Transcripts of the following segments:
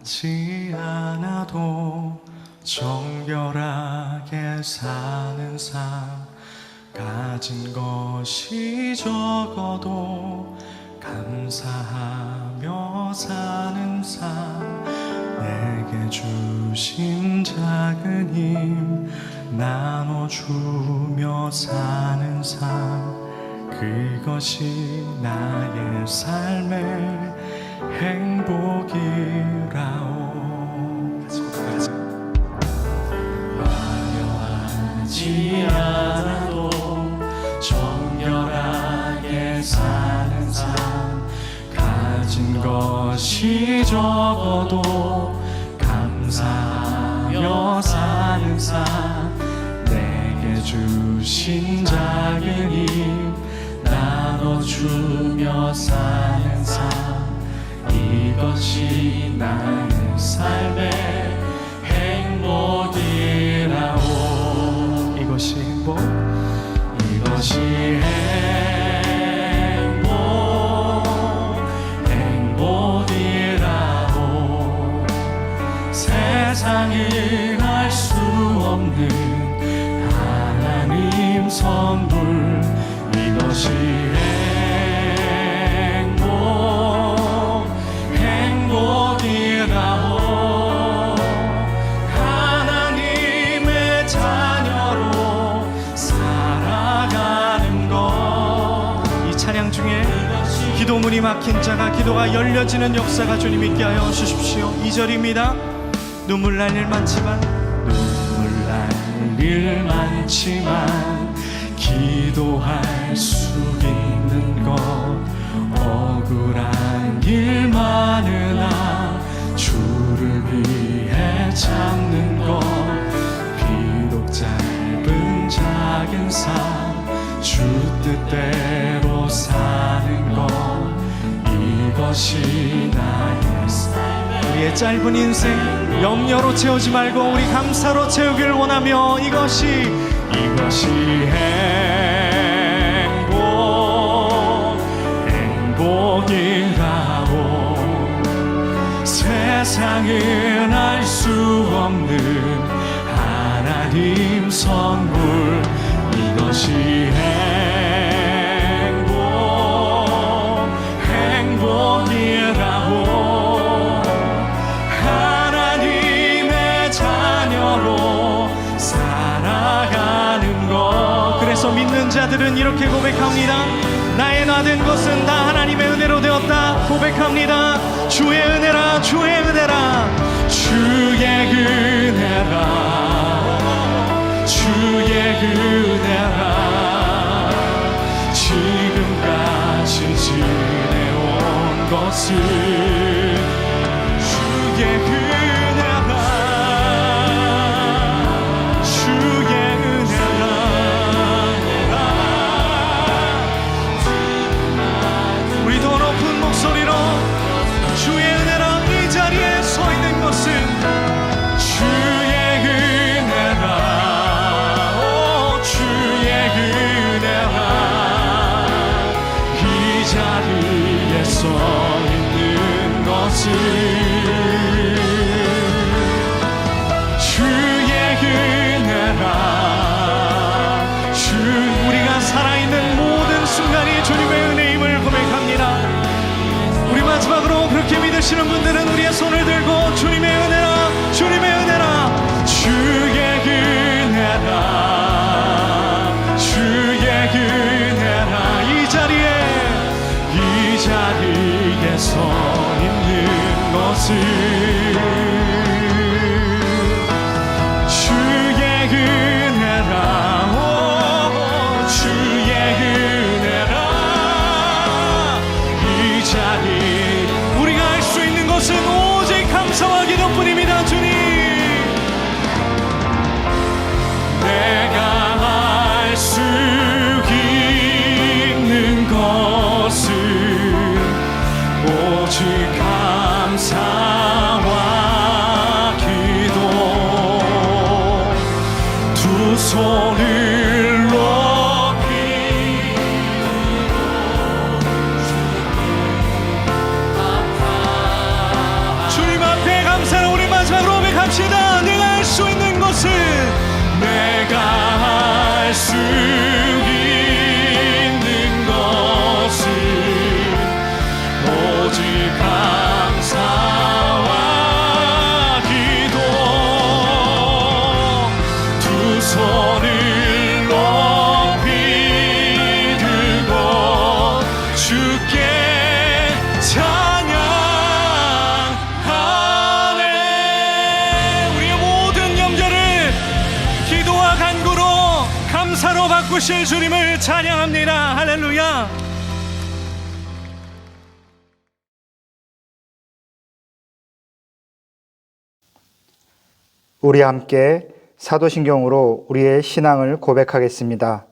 많지 않아도 정결하게 사는 삶, 가진 것이 적어도 감사하며 사는 삶, 내게 주신 작은 힘 나눠주며 사는 삶, 그것이 나의 삶의 행복이라오. 화려하지 않아도 정결하게 사는 삶, 가진 것이 적어도 감사하며 사는 삶, 내게 주신 작은 힘 나눠주며 사는 삶, 이것이 나의 삶의 행복이라오. 이것이 행복, 이것이 행복이라오. 세상은 알 수 없는 하나님 선물, 이것이 행복이라오. 하나님의 자녀로 살아가는 것. 이 찬양 중에 기도문이 막힌 자가 기도가 열려지는 역사가 주님 있게 하여 주십시오. 2절입니다. 눈물 날 일 많지만, 눈물 날 일 많지만 기도할 수 있는 것, 억울한 일 많으나 주를 위해 참는 것, 비록 짧은 작은 삶 주 뜻대로 사는 것, 이것이 나의 삶. 우리의 짧은 인생 염려로 채우지 말고 우리 감사로 채우길 원하며, 이것이 행복이라오. 세상은 알 수 없는 하나님 선물, 이것이 행복이라오. 하나님의 자녀로 살아가는 것. 그래서 믿는 자들은 이렇게 고백합니다. 나의 나 된 것은 다 하나님의 은혜로 되었다. 고백합니다. 주의 은혜라, 주의 은혜라, 주의 은혜라, 주의 은혜라. 지금까지 지내온 것은 주의 은혜라, 주의 은혜라. 우리 더 높은 목소리로 주의 은혜라. 이 자리에 서 있는 것은 주의 은혜라, 오 주의 은혜라. 이 자리에 서 있는 것은 주의 은혜라. 우리가 살아있는 모든 순간이 주님의 은혜임을 고백합니다. 우리 마지막으로 그렇게 믿으시는 분들은 우리의 손을 들고 주님의 은혜라, 주님의 은혜라, 주의 은혜라, 주의 은혜라. 이 자리에 서 있는 것은 주의 은혜라, 오 주의 은혜라. 이 자리 우리가 할 수 있는 것은 오직 감사와 기도뿐입니다. 주님, 내가 할 수 있는 것은 오직 감사와 기도. 두 손을 높이 주님 앞에 감사와 것은 내가 할 수 있는 것은 오직 감사와 기도. 두 손을 높이 들고 주께 찬양하네. 우리의 모든 염려를 기도와 간구로 감사로 바꾸실 주님을 찬양합니다. 할렐루야. 우리 함께 사도신경으로 우리의 신앙을 고백하겠습니다.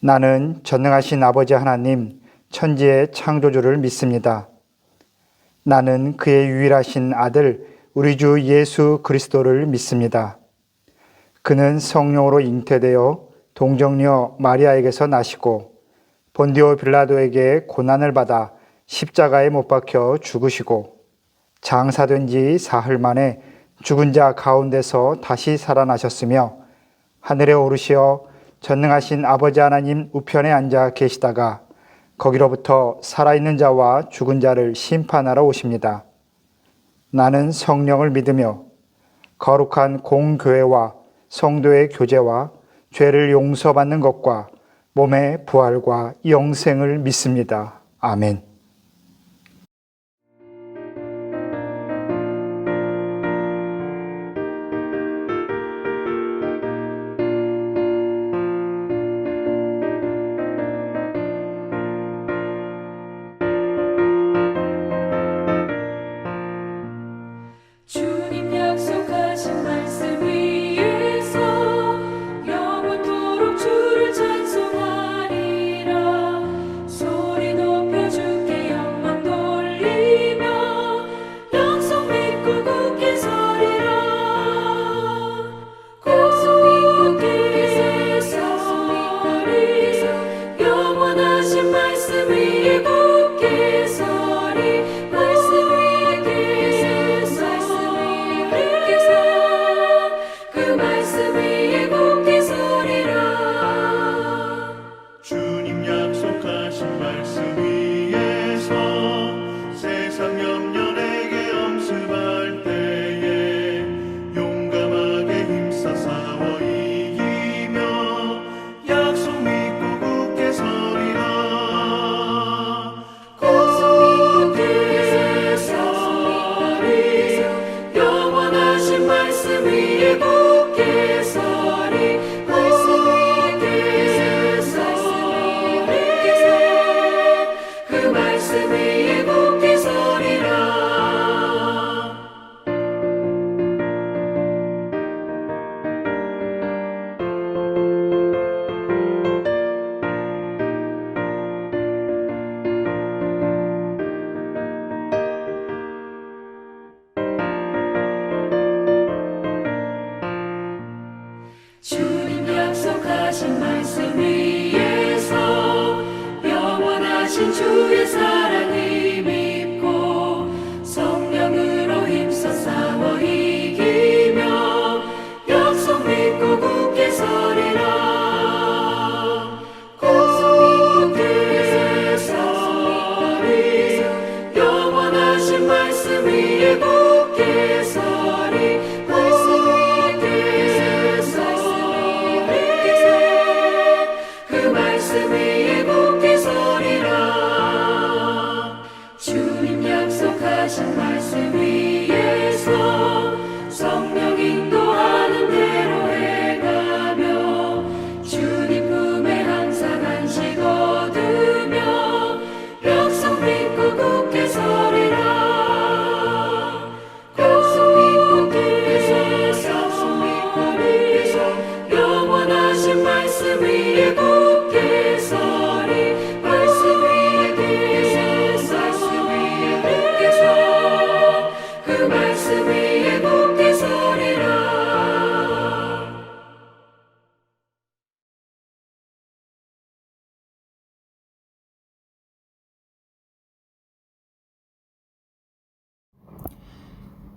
나는 전능하신 아버지 하나님, 천지의 창조주를 믿습니다. 나는 그의 유일하신 아들, 우리 주 예수 그리스도를 믿습니다. 그는 성령으로 잉태되어 동정녀 마리아에게서 나시고 본디오 빌라도에게 고난을 받아 십자가에 못 박혀 죽으시고 장사된 지 사흘 만에 죽은 자 가운데서 다시 살아나셨으며 하늘에 오르시어 전능하신 아버지 하나님 우편에 앉아 계시다가 거기로부터 살아있는 자와 죽은 자를 심판하러 오십니다. 나는 성령을 믿으며 거룩한 공교회와 성도의 교제와 죄를 용서받는 것과 몸의 부활과 영생을 믿습니다. 아멘. 주님 약속하신 말씀 위에서 영원토록 주를 찬송하리라. 소리 높여 주께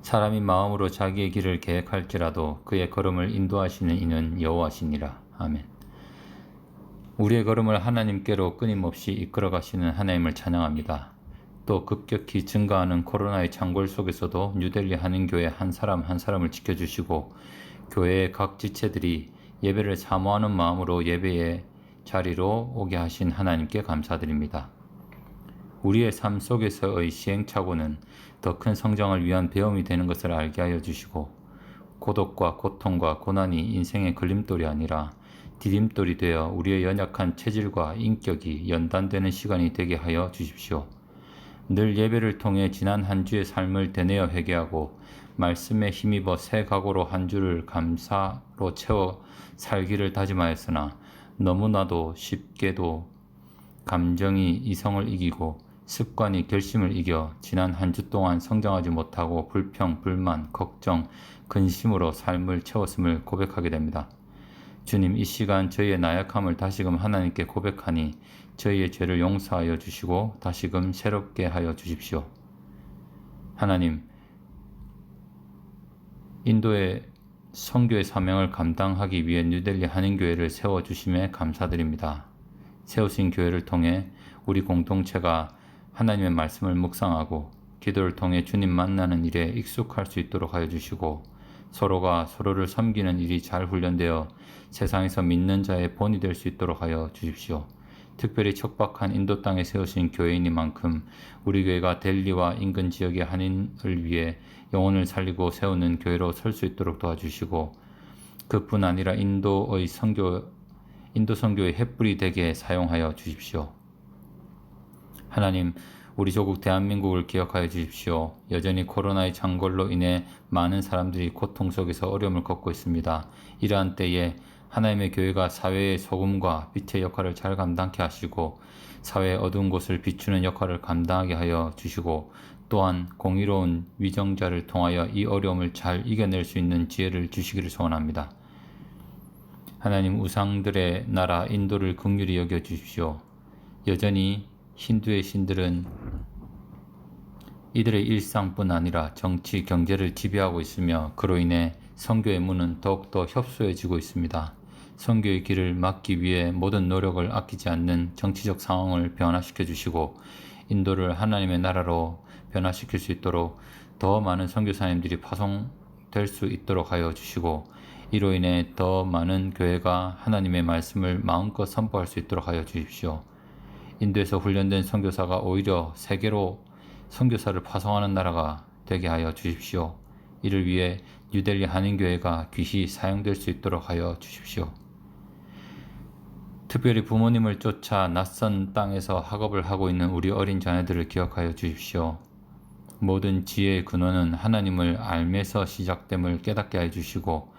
사람이 마음으로 자기의 길을 계획할지라도 그의 걸음을 인도하시는 이는 여호와시니라. 아멘. 우리의 걸음을 하나님께로 끊임없이 이끌어 가시는 하나님을 찬양합니다. 또 급격히 증가하는 코로나의 창궐 속에서도 뉴델리 한인교회 한 사람 한 사람을 지켜주시고 교회의 각 지체들이 예배를 사모하는 마음으로 예배의 자리로 오게 하신 하나님께 감사드립니다. 우리의 삶 속에서의 시행착오는 더 큰 성장을 위한 배움이 되는 것을 알게 하여 주시고 고독과 고통과 고난이 인생의 걸림돌이 아니라 디딤돌이 되어 우리의 연약한 체질과 인격이 연단되는 시간이 되게 하여 주십시오. 늘 예배를 통해 지난 한 주의 삶을 되뇌어 회개하고 말씀에 힘입어 새 각오로 한 주를 감사로 채워 살기를 다짐하였으나 너무나도 쉽게도 감정이 이성을 이기고 습관이 결심을 이겨 지난 한 주 동안 성장하지 못하고 불평, 불만, 걱정, 근심으로 삶을 채웠음을 고백하게 됩니다. 주님, 이 시간 저희의 나약함을 다시금 하나님께 고백하니 저희의 죄를 용서하여 주시고 다시금 새롭게 하여 주십시오. 하나님, 인도의 선교의 사명을 감당하기 위해 뉴델리 한인교회를 세워주심에 감사드립니다. 세우신 교회를 통해 우리 공동체가 하나님의 말씀을 묵상하고 기도를 통해 주님 만나는 일에 익숙할 수 있도록 하여 주시고 서로가 서로를 섬기는 일이 잘 훈련되어 세상에서 믿는 자의 본이 될 수 있도록 하여 주십시오. 특별히 척박한 인도 땅에 세우신 교회이니만큼 우리 교회가 델리와 인근 지역의 한인을 위해 영혼을 살리고 세우는 교회로 설 수 있도록 도와주시고 그뿐 아니라 인도 선교의 횃불이 되게 사용하여 주십시오. 하나님, 우리 조국 대한민국을 기억하여 주십시오. 여전히 코로나의 창궐로 인해 많은 사람들이 고통 속에서 어려움을 겪고 있습니다. 이러한 때에 하나님의 교회가 사회의 소금과 빛의 역할을 잘 감당케 하시고 사회의 어두운 곳을 비추는 역할을 감당하게 하여 주시고 또한 공의로운 위정자를 통하여 이 어려움을 잘 이겨낼 수 있는 지혜를 주시기를 소원합니다. 하나님, 우상들의 나라 인도를 긍휼히 여겨 주십시오. 여전히 힌두의 신들은 이들의 일상뿐 아니라 정치, 경제를 지배하고 있으며 그로 인해 선교의 문은 더욱더 협소해지고 있습니다. 선교의 길을 막기 위해 모든 노력을 아끼지 않는 정치적 상황을 변화시켜 주시고 인도를 하나님의 나라로 변화시킬 수 있도록 더 많은 선교사님들이 파송될 수 있도록 하여 주시고 이로 인해 더 많은 교회가 하나님의 말씀을 마음껏 선포할 수 있도록 하여 주십시오. 인도에서 훈련된 선교사가 오히려 세계로 선교사를 파송하는 나라가 되게 하여 주십시오. 이를 위해 뉴델리 한인교회가 귀히 사용될 수 있도록 하여 주십시오. 특별히 부모님을 쫓아 낯선 땅에서 학업을 하고 있는 우리 어린 자녀들을 기억하여 주십시오. 모든 지혜의 근원은 하나님을 알면서 시작됨을 깨닫게 하여 주시고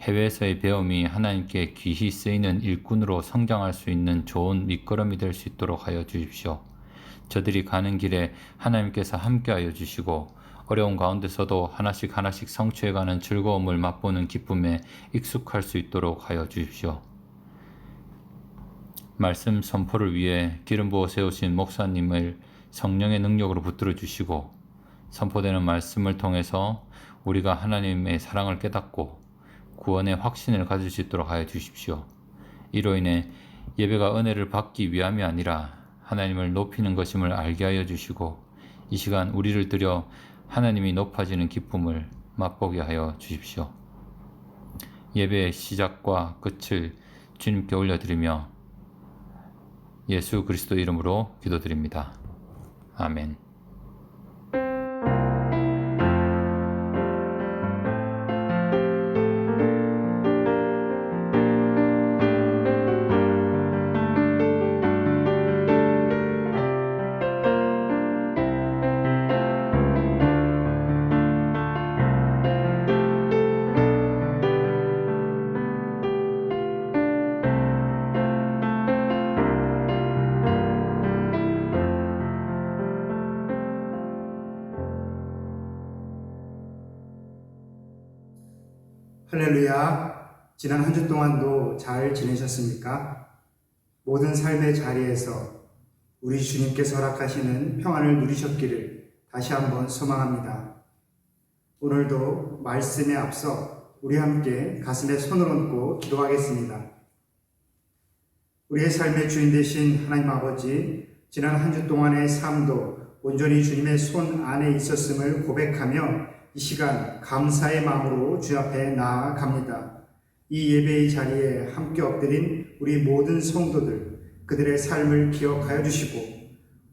해외에서의 배움이 하나님께 귀히 쓰이는 일꾼으로 성장할 수 있는 좋은 밑거름이 될 수 있도록 하여 주십시오. 저들이 가는 길에 하나님께서 함께하여 주시고 어려운 가운데서도 하나씩 하나씩 성취해가는 즐거움을 맛보는 기쁨에 익숙할 수 있도록 하여 주십시오. 말씀 선포를 위해 기름 부어 세우신 목사님을 성령의 능력으로 붙들어 주시고 선포되는 말씀을 통해서 우리가 하나님의 사랑을 깨닫고 구원의 확신을 가질 수 있도록 하여 주십시오. 이로 인해 예배가 은혜를 받기 위함이 아니라 하나님을 높이는 것임을 알게 하여 주시고 이 시간 우리를 들여 하나님이 높아지는 기쁨을 맛보게 하여 주십시오. 예배의 시작과 끝을 주님께 올려드리며 예수 그리스도 이름으로 기도드립니다. 아멘. 할렐루야. 지난 한 주 동안도 잘 지내셨습니까? 모든 삶의 자리에서 우리 주님께서 허락하시는 평안을 누리셨기를 다시 한번 소망합니다. 오늘도 말씀에 앞서 우리 함께 가슴에 손을 얹고 기도하겠습니다. 우리의 삶의 주인 되신 하나님 아버지, 지난 한 주 동안의 삶도 온전히 주님의 손 안에 있었음을 고백하며 이 시간 감사의 마음으로 주 앞에 나아갑니다. 이 예배의 자리에 함께 엎드린 우리 모든 성도들, 그들의 삶을 기억하여 주시고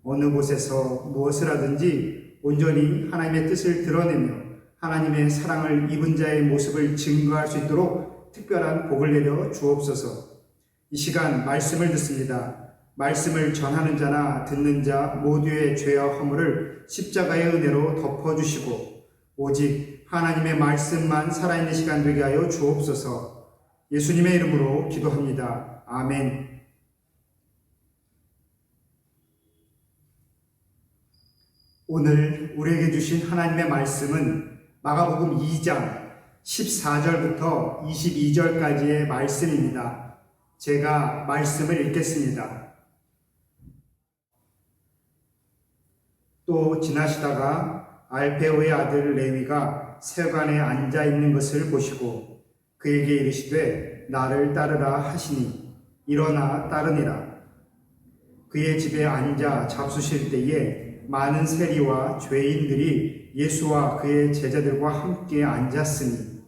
어느 곳에서 무엇을 하든지 온전히 하나님의 뜻을 드러내며 하나님의 사랑을 입은 자의 모습을 증거할 수 있도록 특별한 복을 내려 주옵소서. 이 시간 말씀을 듣습니다. 말씀을 전하는 자나 듣는 자 모두의 죄와 허물을 십자가의 은혜로 덮어주시고 오직 하나님의 말씀만 살아있는 시간 되게 하여 주옵소서. 예수님의 이름으로 기도합니다. 아멘. 오늘 우리에게 주신 하나님의 말씀은 마가복음 2장 14절부터 22절까지의 말씀입니다. 제가 말씀을 읽겠습니다. 또 지나시다가 알페오의 아들 레위가 세관에 앉아 있는 것을 보시고 그에게 이르시되 나를 따르라 하시니 일어나 따르니라. 그의 집에 앉아 잡수실 때에 많은 세리와 죄인들이 예수와 그의 제자들과 함께 앉았으니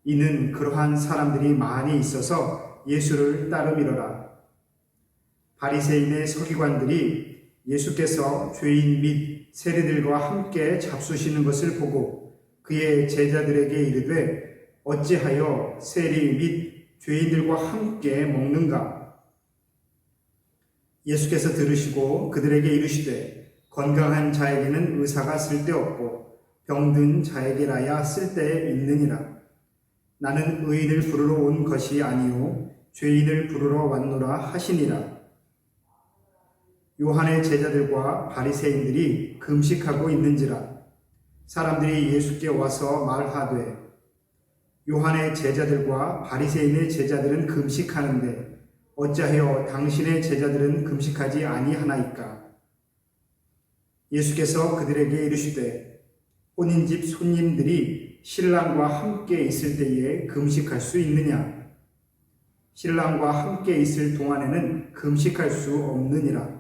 이는 그러한 사람들이 많이 있어서 예수를 따르미러라. 바리새인의 서기관들이 예수께서 죄인 및 세리들과 함께 잡수시는 것을 보고 그의 제자들에게 이르되 어찌하여 세리 및 죄인들과 함께 먹는가? 예수께서 들으시고 그들에게 이르시되 건강한 자에게는 의사가 쓸데없고 병든 자에게라야 쓸데 있느니라. 나는 의인을 부르러 온 것이 아니요 죄인을 부르러 왔노라 하시니라. 요한의 제자들과 바리새인들이 금식하고 있는지라. 사람들이 예수께 와서 말하되 요한의 제자들과 바리새인의 제자들은 금식하는데 어찌하여 당신의 제자들은 금식하지 아니하나이까? 예수께서 그들에게 이르시되 혼인집 손님들이 신랑과 함께 있을 때에 금식할 수 있느냐? 신랑과 함께 있을 동안에는 금식할 수 없느니라.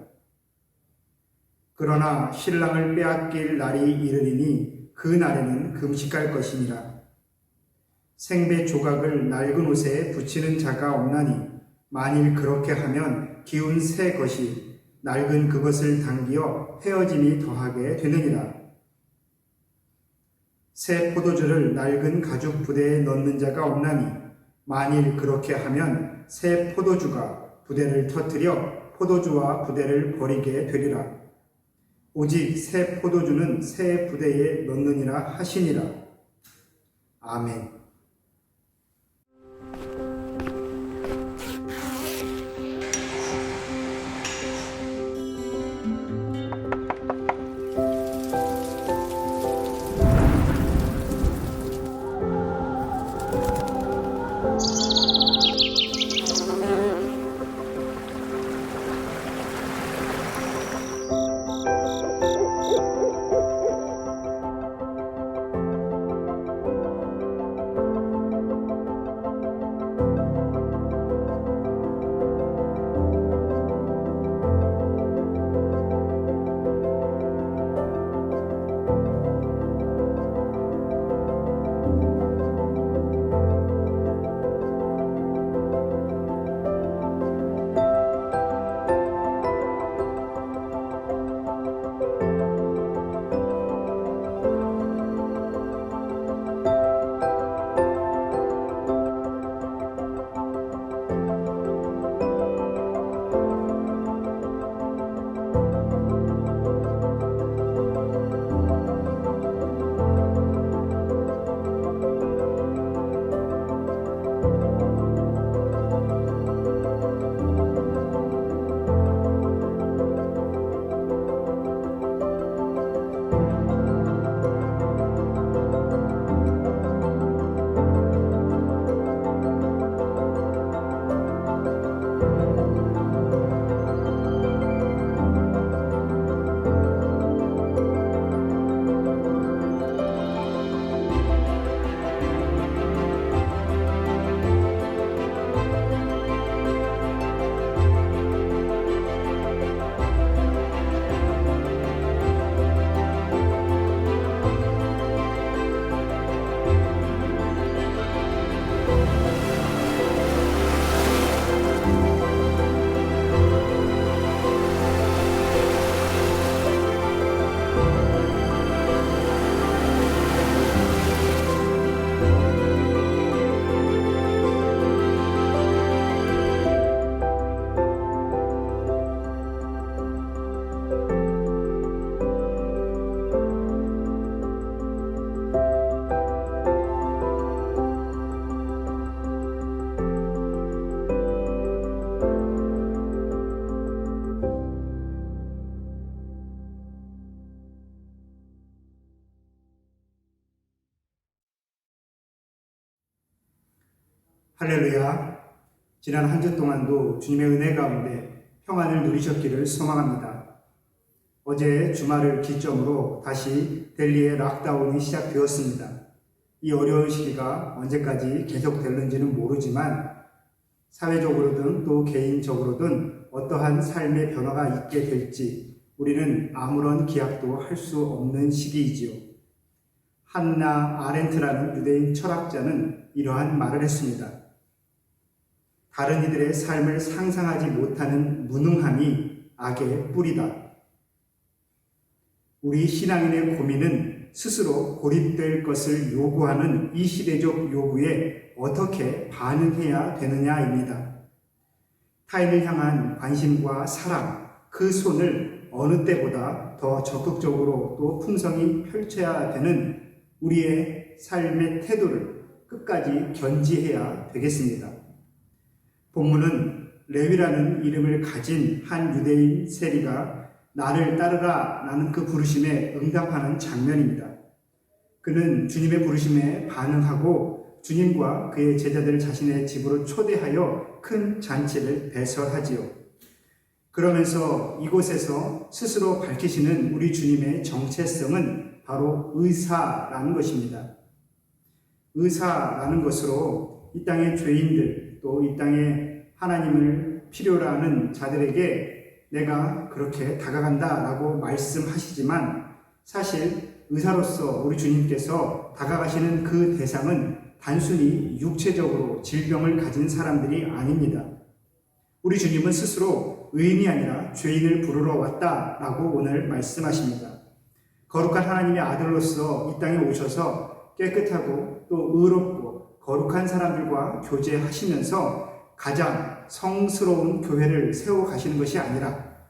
그러나 신랑을 빼앗길 날이 이르리니 그 날에는 금식할 것이니라. 생배 조각을 낡은 옷에 붙이는 자가 없나니 만일 그렇게 하면 기운 새 것이 낡은 그것을 당기어 헤어짐이 더하게 되느니라. 새 포도주를 낡은 가죽 부대에 넣는 자가 없나니 만일 그렇게 하면 새 포도주가 부대를 터뜨려 포도주와 부대를 버리게 되리라. 오직 새 포도주는 새 부대에 넣느니라 하시니라. 아멘. 할렐루야. 지난 한 주 동안도 주님의 은혜 가운데 평안을 누리셨기를 소망합니다. 어제 주말을 기점으로 다시 델리의 락다운이 시작되었습니다. 이 어려운 시기가 언제까지 계속될는지는 모르지만 사회적으로든 또 개인적으로든 어떠한 삶의 변화가 있게 될지 우리는 아무런 기약도 할 수 없는 시기이지요. 한나 아렌트라는 유대인 철학자는 이러한 말을 했습니다. 다른 이들의 삶을 상상하지 못하는 무능함이 악의 뿌리다. 우리 신앙인의 고민은 스스로 고립될 것을 요구하는 이 시대적 요구에 어떻게 반응해야 되느냐입니다. 타인을 향한 관심과 사랑, 그 손을 어느 때보다 더 적극적으로 또 풍성히 펼쳐야 되는 우리의 삶의 태도를 끝까지 견지해야 되겠습니다. 본문은 레위라는 이름을 가진 한 유대인 세리가 나를 따르라 라는 그 부르심에 응답하는 장면입니다. 그는 주님의 부르심에 반응하고 주님과 그의 제자들을 자신의 집으로 초대하여 큰 잔치를 배설하지요. 그러면서 이곳에서 스스로 밝히시는 우리 주님의 정체성은 바로 의사라는 것입니다. 의사라는 것으로 이 땅의 죄인들 또 이 땅에 하나님을 필요로 하는 자들에게 내가 그렇게 다가간다라고 말씀하시지만 사실 의사로서 우리 주님께서 다가가시는 그 대상은 단순히 육체적으로 질병을 가진 사람들이 아닙니다. 우리 주님은 스스로 의인이 아니라 죄인을 부르러 왔다라고 오늘 말씀하십니다. 거룩한 하나님의 아들로서 이 땅에 오셔서 깨끗하고 또 의롭고 거룩한 사람들과 교제하시면서 가장 성스러운 교회를 세워 가시는 것이 아니라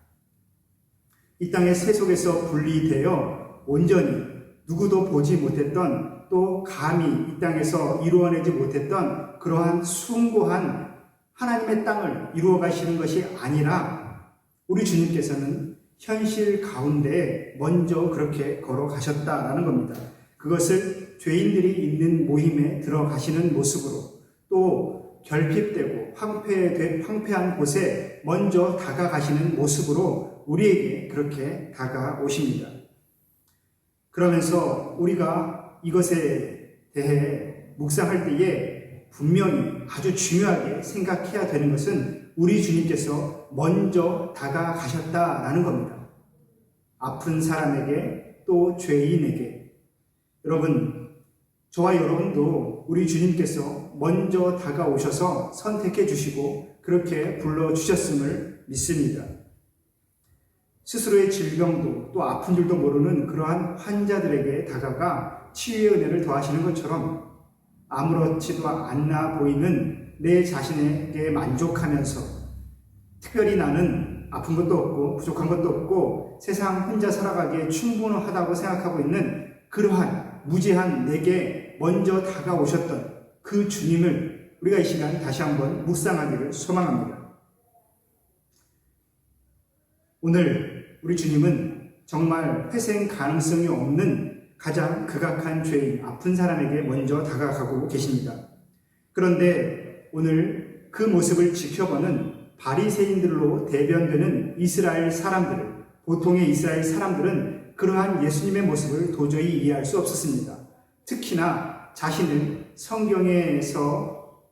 이 땅의 세속에서 분리되어 온전히 누구도 보지 못했던 또 감히 이 땅에서 이루어내지 못했던 그러한 숭고한 하나님의 땅을 이루어 가시는 것이 아니라 우리 주님께서는 현실 가운데 먼저 그렇게 걸어가셨다라는 겁니다. 그것을 죄인들이 있는 모임에 들어가시는 모습으로 또 결핍되고 황폐한 곳에 먼저 다가가시는 모습으로 우리에게 그렇게 다가오십니다. 그러면서 우리가 이것에 대해 묵상할 때에 분명히 아주 중요하게 생각해야 되는 것은 우리 주님께서 먼저 다가가셨다라는 겁니다. 아픈 사람에게 또 죄인에게. 여러분, 저와 여러분도 우리 주님께서 먼저 다가오셔서 선택해 주시고 그렇게 불러주셨음을 믿습니다. 스스로의 질병도 또 아픈 줄도 모르는 그러한 환자들에게 다가가 치유의 은혜를 더하시는 것처럼 아무렇지도 않나 보이는 내 자신에게 만족하면서 특별히 나는 아픈 것도 없고 부족한 것도 없고 세상 혼자 살아가기에 충분하다고 생각하고 있는 그러한 무지한 내게 먼저 다가오셨던 그 주님을 우리가 이 시간 다시 한번 묵상하기를 소망합니다. 오늘 우리 주님은 정말 회생 가능성이 없는 가장 극악한 죄인, 아픈 사람에게 먼저 다가가고 계십니다. 그런데 오늘 그 모습을 지켜보는 바리새인들로 대변되는 이스라엘 사람들, 보통의 이스라엘 사람들은 그러한 예수님의 모습을 도저히 이해할 수 없었습니다. 특히나 자신을 성경에서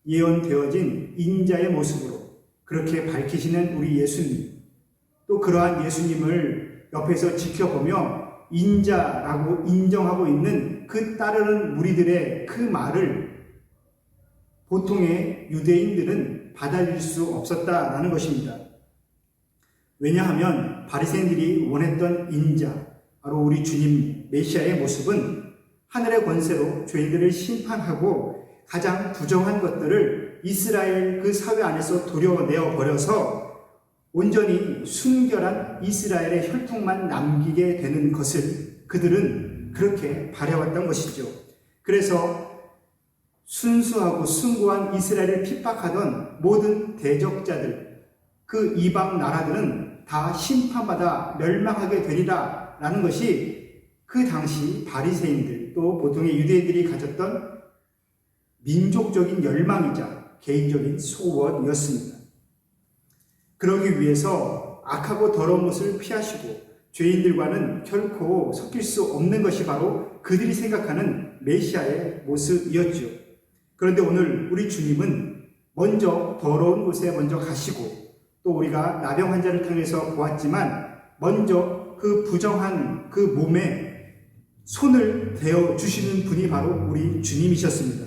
예언되어진 인자의 모습으로 그렇게 밝히시는 우리 예수님, 또 그러한 예수님을 옆에서 지켜보며 인자라고 인정하고 있는 그 따르는 무리들의 그 말을 보통의 유대인들은 받아들일 수 없었다라는 것입니다. 왜냐하면 바리새인들이 원했던 인자, 바로 우리 주님 메시아의 모습은 하늘의 권세로 죄인들을 심판하고 가장 부정한 것들을 이스라엘 그 사회 안에서 도려내어 버려서 온전히 순결한 이스라엘의 혈통만 남기게 되는 것을 그들은 그렇게 바라왔던 것이죠. 그래서 순수하고 숭고한 이스라엘을 핍박하던 모든 대적자들, 그 이방 나라들은 다 심판받아 멸망하게 되리라 라는 것이 그 당시 바리새인들 또 보통의 유대인들이 가졌던 민족적인 열망이자 개인적인 소원이었습니다. 그러기 위해서 악하고 더러운 것을 피하시고 죄인들과는 결코 섞일 수 없는 것이 바로 그들이 생각하는 메시아의 모습이었죠. 그런데 오늘 우리 주님은 먼저 더러운 곳에 먼저 가시고, 또 우리가 나병 환자를 통해서 보았지만 먼저 그 부정한 그 몸에 손을 대어 주시는 분이 바로 우리 주님이셨습니다.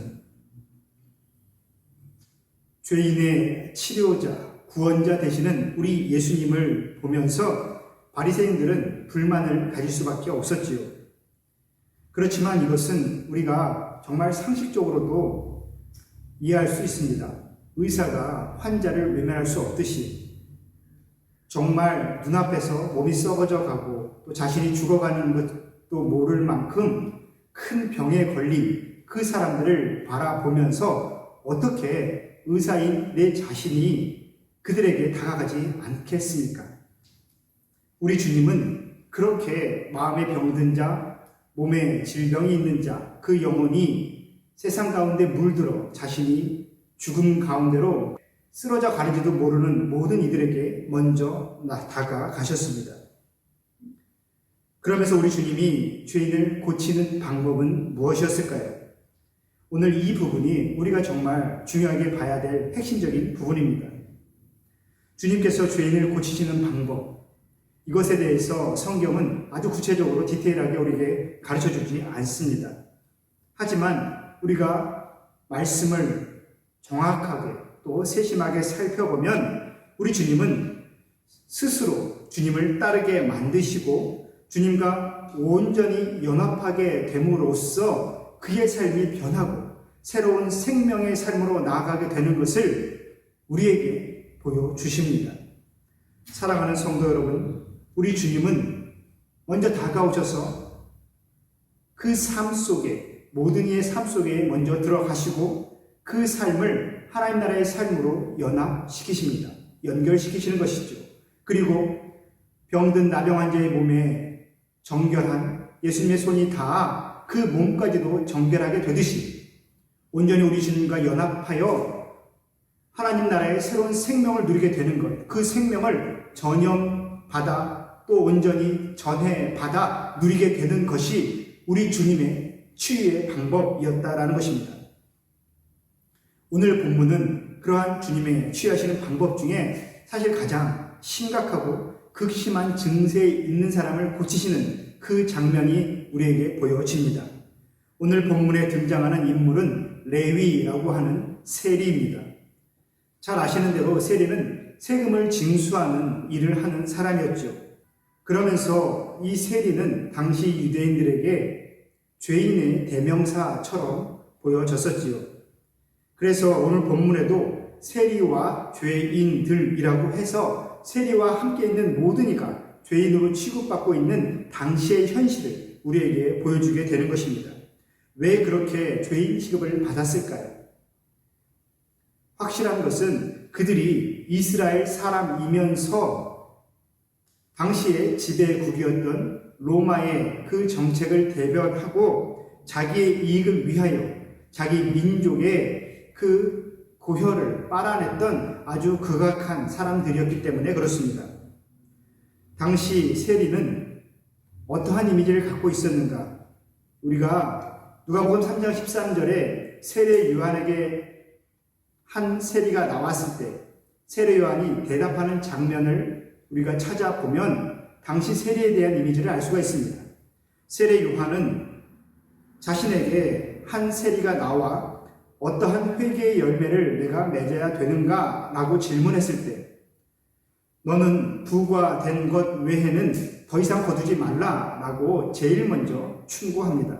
죄인의 치료자, 구원자 되시는 우리 예수님을 보면서 바리새인들은 불만을 가질 수밖에 없었지요. 그렇지만 이것은 우리가 정말 상식적으로도 이해할 수 있습니다. 의사가 환자를 외면할 수 없듯이 정말 눈앞에서 몸이 썩어져 가고 또 자신이 죽어가는 것도 모를 만큼 큰 병에 걸린 그 사람들을 바라보면서 어떻게 의사인 내 자신이 그들에게 다가가지 않겠습니까? 우리 주님은 그렇게 마음에 병든 자, 몸에 질병이 있는 자, 그 영혼이 세상 가운데 물들어 자신이 죽음 가운데로 쓰러져 가는지도 모르는 모든 이들에게 먼저 다가가셨습니다. 그러면서 우리 주님이 죄인을 고치는 방법은 무엇이었을까요? 오늘 이 부분이 우리가 정말 중요하게 봐야 될 핵심적인 부분입니다. 주님께서 죄인을 고치시는 방법, 이것에 대해서 성경은 아주 구체적으로 디테일하게 우리에게 가르쳐주지 않습니다. 하지만 우리가 말씀을 정확하게 또 세심하게 살펴보면 우리 주님은 스스로 주님을 따르게 만드시고 주님과 온전히 연합하게 됨으로써 그의 삶이 변하고 새로운 생명의 삶으로 나아가게 되는 것을 우리에게 보여주십니다. 사랑하는 성도 여러분, 우리 주님은 먼저 다가오셔서 그 삶 속에, 모든 이의 삶 속에 먼저 들어가시고 그 삶을 하나님 나라의 삶으로 연합시키십니다. 연결시키시는 것이죠. 그리고 병든 나병 환자의 몸에 정결한 예수님의 손이 닿아 그 몸까지도 정결하게 되듯이 온전히 우리 주님과 연합하여 하나님 나라의 새로운 생명을 누리게 되는 것, 그 생명을 전염받아 또 온전히 전해받아 누리게 되는 것이 우리 주님의 치유의 방법이었다라는 것입니다. 오늘 본문은 그러한 주님의 치유하시는 방법 중에 사실 가장 심각하고 극심한 증세에 있는 사람을 고치시는 그 장면이 우리에게 보여집니다. 오늘 본문에 등장하는 인물은 레위라고 하는 세리입니다. 잘 아시는 대로 세리는 세금을 징수하는 일을 하는 사람이었죠. 그러면서 이 세리는 당시 유대인들에게 죄인의 대명사처럼 보여졌었지요. 그래서 오늘 본문에도 세리와 죄인들이라고 해서 세리와 함께 있는 모든 이가 죄인으로 취급받고 있는 당시의 현실을 우리에게 보여주게 되는 것입니다. 왜 그렇게 죄인 취급을 받았을까요? 확실한 것은 그들이 이스라엘 사람이면서 당시의 지배국이었던 로마의 그 정책을 대변하고 자기의 이익을 위하여 자기 민족의 그 고혈을 빨아냈던 아주 극악한 사람들이었기 때문에 그렇습니다. 당시 세리는 어떠한 이미지를 갖고 있었는가? 우리가 누가복음 3장 13절에 세례 요한에게 한 세리가 나왔을 때 세례 요한이 대답하는 장면을 우리가 찾아보면 당시 세리에 대한 이미지를 알 수가 있습니다. 세례 요한은 자신에게 한 세리가 나와 어떠한 회개의 열매를 내가 맺어야 되는가? 라고 질문했을 때 너는 부과된 것 외에는 더 이상 거두지 말라 라고 제일 먼저 충고합니다.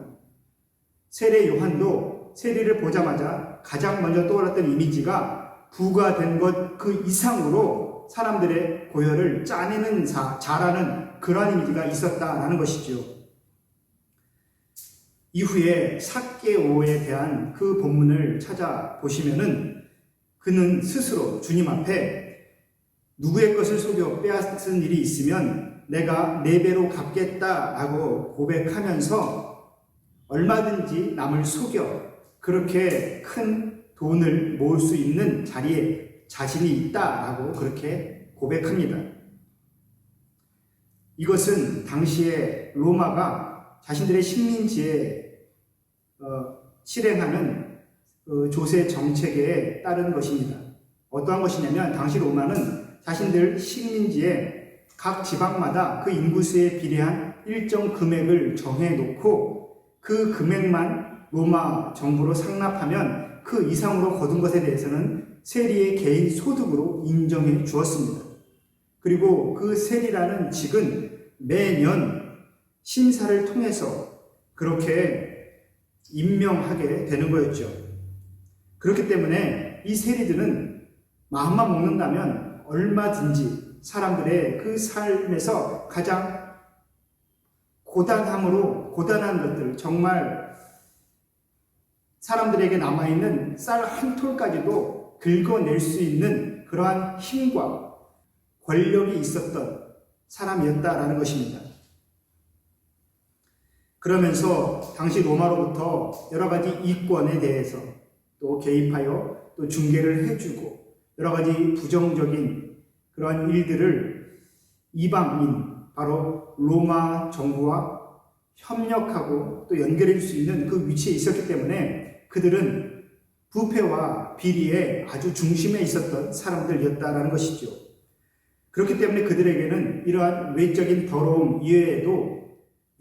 세례 요한도 세리를 보자마자 가장 먼저 떠올랐던 이미지가 부과된 것 그 이상으로 사람들의 고혈을 짜내는 자라는 그러한 이미지가 있었다라는 것이죠. 이후에 삭개오에 대한 그 본문을 찾아보시면은 그는 스스로 주님 앞에 누구의 것을 속여 빼앗은 일이 있으면 내가 4배로 갚겠다라고 고백하면서 얼마든지 남을 속여 그렇게 큰 돈을 모을 수 있는 자리에 자신이 있다라고 그렇게 고백합니다. 이것은 당시에 로마가 자신들의 식민지에 실행하는 조세 정책에 따른 것입니다. 어떠한 것이냐면 당시 로마는 자신들 식민지에 각 지방마다 그 인구수에 비례한 일정 금액을 정해놓고 그 금액만 로마 정부로 상납하면 그 이상으로 거둔 것에 대해서는 세리의 개인 소득으로 인정해 주었습니다. 그리고 그 세리라는 직은 매년 심사를 통해서 그렇게 임명하게 되는 거였죠. 그렇기 때문에 이 세리들은 마음만 먹는다면 얼마든지 사람들의 그 삶에서 가장 고단한 것들, 정말 사람들에게 남아있는 쌀 한 톨까지도 긁어낼 수 있는 그러한 힘과 권력이 있었던 사람이었다라는 것입니다. 그러면서 당시 로마로부터 여러 가지 이권에 대해서 또 개입하여 또 중개를 해주고 여러 가지 부정적인 그러한 일들을 이방인, 바로 로마 정부와 협력하고 또 연결해 줄 수 있는 그 위치에 있었기 때문에 그들은 부패와 비리의 아주 중심에 있었던 사람들이었다라는 것이죠. 그렇기 때문에 그들에게는 이러한 외적인 더러움 이외에도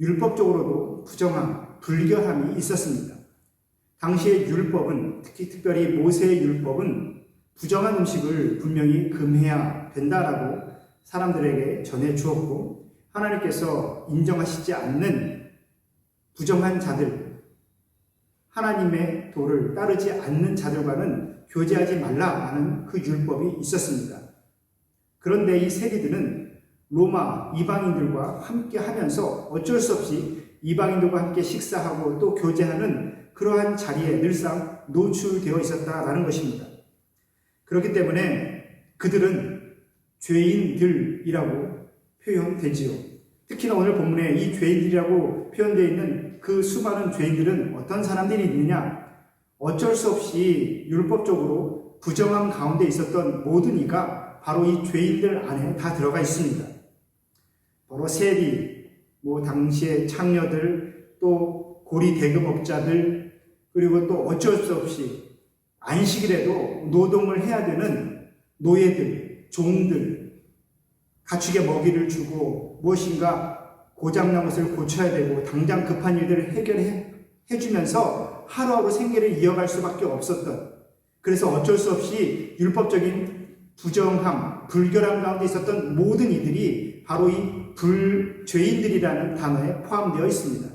율법적으로도 부정함, 불결함이 있었습니다. 당시의 율법은, 특별히 모세의 율법은 부정한 음식을 분명히 금해야 된다라고 사람들에게 전해 주었고, 하나님께서 인정하시지 않는 부정한 자들, 하나님의 도를 따르지 않는 자들과는 교제하지 말라라는 그 율법이 있었습니다. 그런데 이 세리들은 로마 이방인들과 함께 하면서 어쩔 수 없이 이방인들과 함께 식사하고 또 교제하는 그러한 자리에 늘상 노출되어 있었다라는 것입니다. 그렇기 때문에 그들은 죄인들이라고 표현되지요. 특히나 오늘 본문에 이 죄인들이라고 표현되어 있는 그 수많은 죄인들은 어떤 사람들이 있느냐? 어쩔 수 없이 율법적으로 부정함 가운데 있었던 모든 이가 바로 이 죄인들 안에 다 들어가 있습니다. 바로 세리, 당시의 창녀들, 또 고리 대금업자들, 그리고 또 어쩔 수 없이 안식일에도 노동을 해야 되는 노예들, 종들, 가축의 먹이를 주고 무엇인가 고장난 것을 고쳐야 되고 당장 급한 일들을 해결해 주면서 하루하루 생계를 이어갈 수밖에 없었던, 그래서 어쩔 수 없이 율법적인 부정함, 불결함 가운데 있었던 모든 이들이 바로 이 죄인들이라는 단어에 포함되어 있습니다.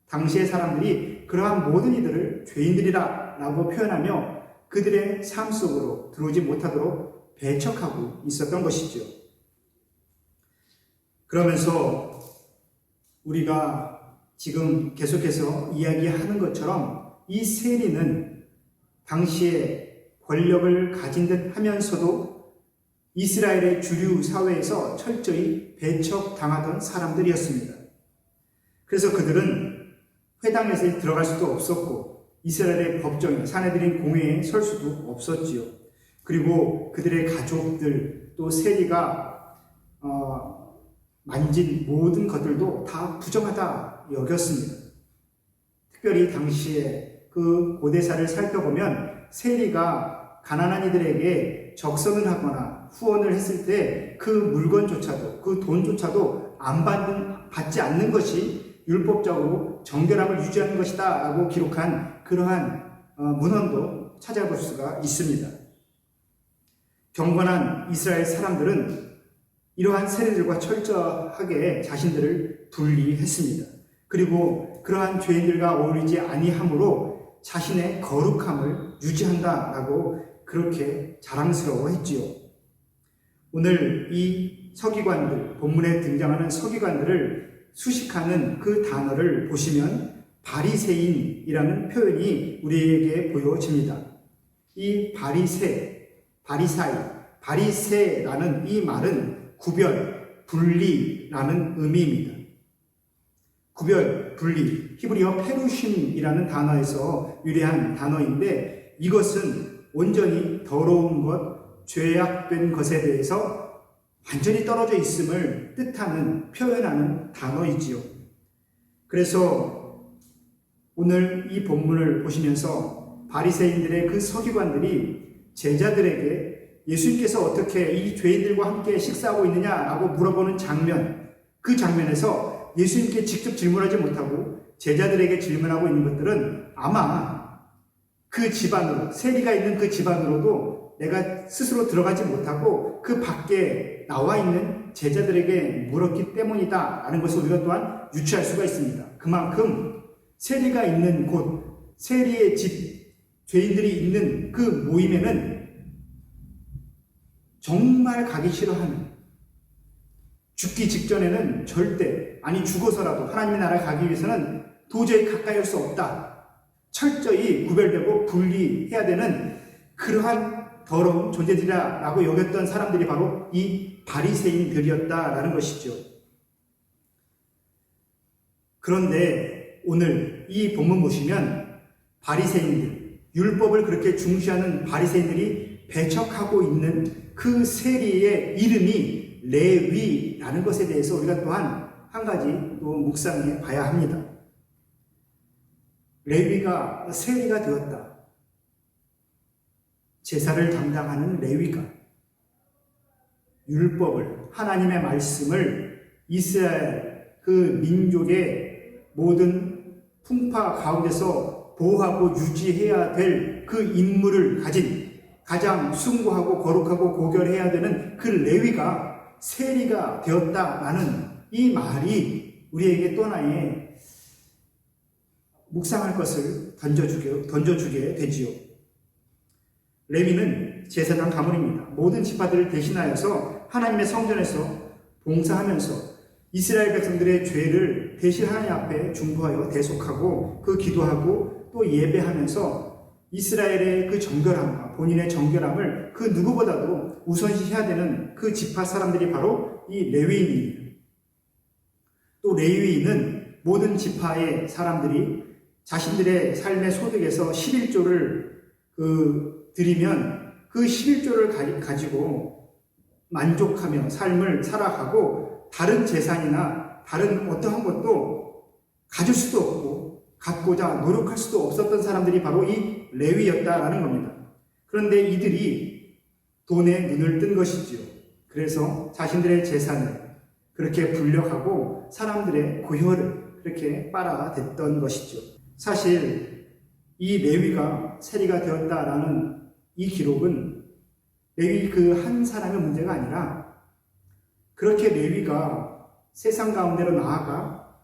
당시의 사람들이 그러한 모든 이들을 죄인들이라 라고 표현하며 그들의 삶 속으로 들어오지 못하도록 배척하고 있었던 것이죠. 그러면서 우리가 지금 계속해서 이야기하는 것처럼 이 세리는 당시에 권력을 가진 듯 하면서도 이스라엘의 주류 사회에서 철저히 배척당하던 사람들이었습니다. 그래서 그들은 회당에서 들어갈 수도 없었고 이스라엘의 법정에, 사내들인 공회에 설 수도 없었지요. 그리고 그들의 가족들, 또 세리가 만진 모든 것들도 다 부정하다 여겼습니다. 특별히 당시에 그 고대사를 살펴보면 세리가 가난한 이들에게 적선을 하거나 후원을 했을 때 그 물건조차도, 그 돈조차도 받지 않는 것이 율법적으로 정결함을 유지하는 것이다 라고 기록한 그러한 문헌도 찾아볼 수가 있습니다. 경건한 이스라엘 사람들은 이러한 세리들과 철저하게 자신들을 분리했습니다. 그리고 그러한 죄인들과 어울리지 아니함으로 자신의 거룩함을 유지한다라고 그렇게 자랑스러워했지요. 오늘 이 서기관들, 본문에 등장하는 서기관들을 수식하는 그 단어를 보시면 바리새인이라는 표현이 우리에게 보여집니다. 이 바리새라는 이 말은 구별, 분리라는 의미입니다. 구별, 분리, 히브리어 페루심이라는 단어에서 유래한 단어인데 이것은 온전히 더러운 것, 죄악된 것에 대해서 완전히 떨어져 있음을 뜻하는, 표현하는 단어이지요. 그래서 오늘 이 본문을 보시면서 바리새인들의 그 서기관들이 제자들에게 예수님께서 어떻게 이 죄인들과 함께 식사하고 있느냐라고 물어보는 장면, 그 장면에서 예수님께 직접 질문하지 못하고 제자들에게 질문하고 있는 것들은 아마 그 집안으로, 세리가 있는 그 집안으로도 내가 스스로 들어가지 못하고 그 밖에 나와 있는 제자들에게 물었기 때문이다 라는 것을 우리가 또한 유추할 수가 있습니다. 그만큼 세리가 있는 곳, 세리의 집, 죄인들이 있는 그 모임에는 정말 가기 싫어하는, 죽기 직전에는 절대, 아니 죽어서라도 하나님의 나라에 가기 위해서는 도저히 가까이 할 수 없다, 철저히 구별되고 분리해야 되는 그러한 더러운 존재들이라고 여겼던 사람들이 바로 이 바리새인들이었다라는 것이죠. 그런데 오늘 이 본문 보시면 바리새인들, 율법을 그렇게 중시하는 바리새인들이 배척하고 있는 그 세리의 이름이 레위라는 것에 대해서 우리가 또한 한 가지 또 묵상해 봐야 합니다. 레위가 세리가 되었다. 제사를 담당하는 레위가 율법을, 하나님의 말씀을 이스라엘 그 민족의 모든 풍파 가운데서 보호하고 유지해야 될 그 임무를 가진 가장 숭고하고 거룩하고 고결해야 되는 그 레위가 세리가 되었다라는 이 말이 우리에게 또 하나의 묵상할 것을 던져주게 되지요. 레위는 제사장 가문입니다. 모든 지파들을 대신하여서 하나님의 성전에서 봉사하면서 이스라엘 백성들의 죄를 대신 하나님 앞에 중보하여 대속하고 그 기도하고 또 예배하면서 이스라엘의 그 정결함과 본인의 정결함을 그 누구보다도 우선시해야 되는 그 지파 사람들이 바로 이 레위인입니다. 또 레위인은 모든 지파의 사람들이 자신들의 삶의 소득에서 11조를 드리면 그 11조를 가지고 만족하며 삶을 살아가고 다른 재산이나 다른 어떠한 것도 가질 수도 없고 갖고자 노력할 수도 없었던 사람들이 바로 이 레위였다라는 겁니다. 그런데 이들이 돈에 눈을 뜬 것이지요. 그래서 자신들의 재산을 그렇게 불려하고 사람들의 고혈을 그렇게 빨아댔던 것이죠. 사실 이 레위가 세리가 되었다라는 이 기록은 레위 그 한 사람의 문제가 아니라 그렇게 레위가 세상 가운데로 나아가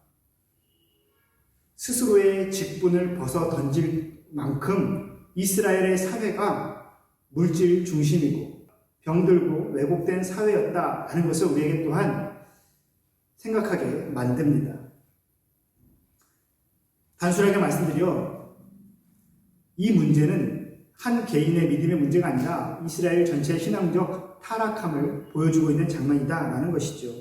스스로의 직분을 벗어 던질 만큼 이스라엘의 사회가 물질 중심이고 병들고 왜곡된 사회였다라는 것을 우리에게 또한 생각하게 만듭니다. 단순하게 말씀드려 이 문제는 한 개인의 믿음의 문제가 아니라 이스라엘 전체의 신앙적 타락함을 보여주고 있는 장면이다라는 것이죠.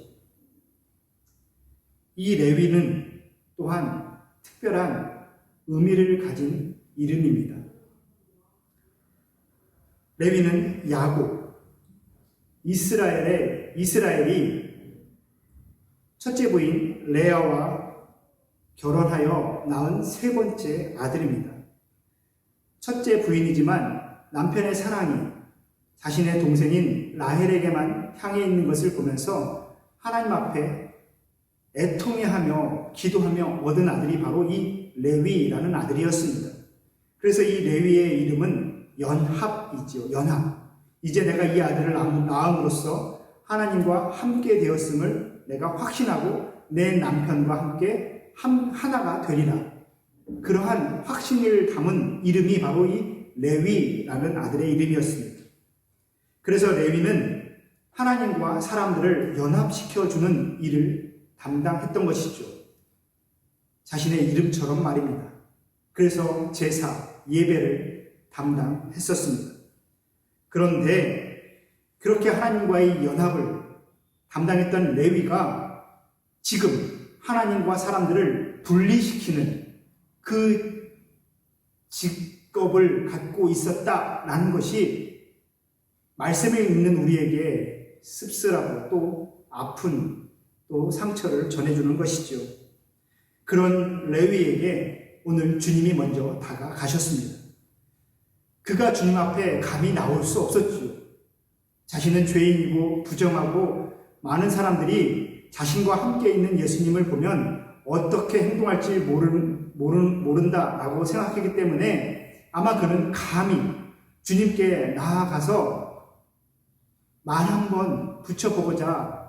이 레위는 또한 특별한 의미를 가진 이름입니다. 레위는 야곱, 이스라엘이 첫째 부인 레아와 결혼하여 낳은 세 번째 아들입니다. 첫째 부인이지만 남편의 사랑이 자신의 동생인 라헬에게만 향해 있는 것을 보면서 하나님 앞에 애통해하며 기도하며 얻은 아들이 바로 이 레위라는 아들이었습니다. 그래서 이 레위의 이름은 연합이지요. 연합. 이제 내가 이 아들을 낳음으로써 하나님과 함께 되었음을 내가 확신하고 내 남편과 함께 하나가 되리라. 그러한 확신을 담은 이름이 바로 이 레위라는 아들의 이름이었습니다. 그래서 레위는 하나님과 사람들을 연합시켜주는 일을 담당했던 것이죠. 자신의 이름처럼 말입니다. 그래서 제사, 예배를 담당했었습니다. 그런데 그렇게 하나님과의 연합을 담당했던 레위가 지금 하나님과 사람들을 분리시키는 그 직업을 갖고 있었다라는 것이 말씀에 있는 우리에게 씁쓸하고 또 아픈 또 상처를 전해주는 것이죠. 그런 레위에게 오늘 주님이 먼저 다가가셨습니다. 그가 주님 앞에 감히 나올 수 없었지요. 자신은 죄인이고 부정하고 많은 사람들이 자신과 함께 있는 예수님을 보면 어떻게 행동할지 모른다라고 생각했기 때문에 아마 그는 감히 주님께 나아가서 말 한번 붙여보고자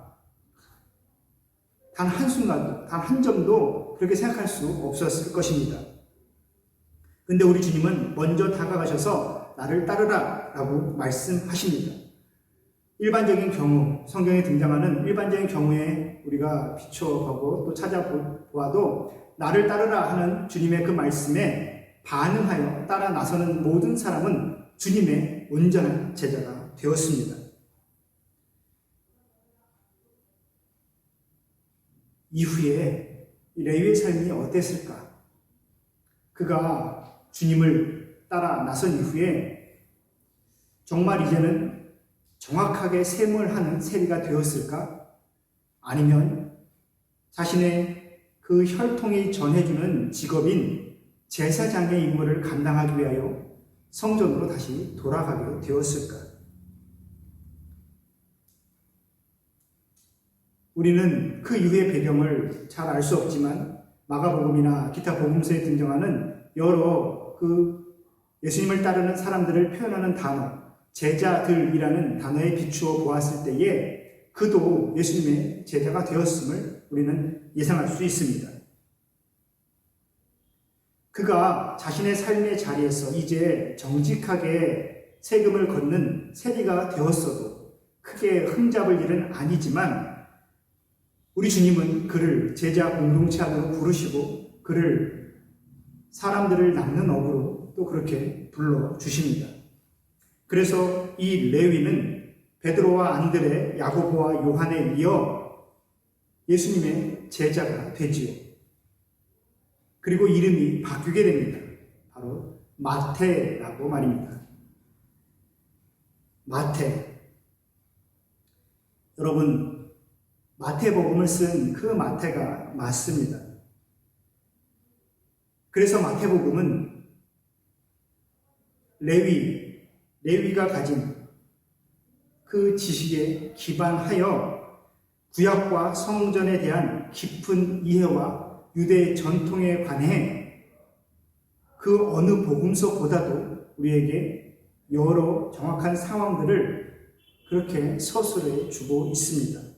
단 한순간도, 단 한 점도 그렇게 생각할 수 없었을 것입니다. 근데 우리 주님은 먼저 다가가셔서 나를 따르라 라고 말씀하십니다. 일반적인 경우, 성경에 등장하는 일반적인 경우에 우리가 비춰보고 또 찾아보아도 나를 따르라 하는 주님의 그 말씀에 반응하여 따라 나서는 모든 사람은 주님의 온전한 제자가 되었습니다. 이후에 레위의 삶이 어땠을까? 그가 주님을 따라 나선 이후에 정말 이제는 정확하게 셈을 하는 세리가 되었을까? 아니면 자신의 그 혈통이 전해주는 직업인 제사장의 임무를 감당하기 위하여 성전으로 다시 돌아가게 되었을까? 우리는 그 이후의 배경을 잘 알 수 없지만 마가복음이나 기타 복음서에 등장하는 여러 그 예수님을 따르는 사람들을 표현하는 단어, 제자들이라는 단어에 비추어 보았을 때에 그도 예수님의 제자가 되었음을 우리는 예상할 수 있습니다. 그가 자신의 삶의 자리에서 이제 정직하게 세금을 걷는 세리가 되었어도 크게 흠잡을 일은 아니지만 우리 주님은 그를 제자 공동체 안으로 부르시고 그를 사람들을 낳는 업으로 또 그렇게 불러주십니다. 그래서 이 레위는 베드로와 안드레, 야고보와 요한에 이어 예수님의 제자가 되지요. 그리고 이름이 바뀌게 됩니다. 바로 마태라고 말입니다. 마태. 여러분, 마태복음을 쓴 그 마태가 맞습니다. 그래서 마태복음은 레위가 가진 그 지식에 기반하여 구약과 성전에 대한 깊은 이해와 유대 전통에 관해 그 어느 복음서보다도 우리에게 여러 정확한 상황들을 그렇게 서술해 주고 있습니다.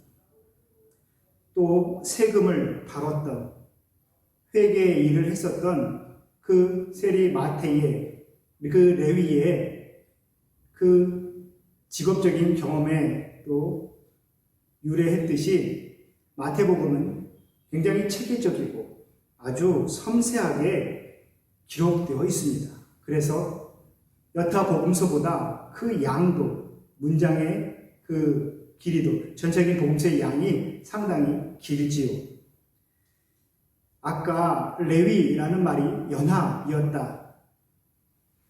또 세금을 다뤘던 회계의 일을 했었던 그 세리 마태의 그 레위의 그 직업적인 경험에 또 유래했듯이 마태복음은 굉장히 체계적이고 아주 섬세하게 기록되어 있습니다. 그래서 여타 복음서보다 그 양도, 문장의 그 길이도, 전체적인 복음서의 양이 상당히 길지요. 아까 레위라는 말이 연합이었다,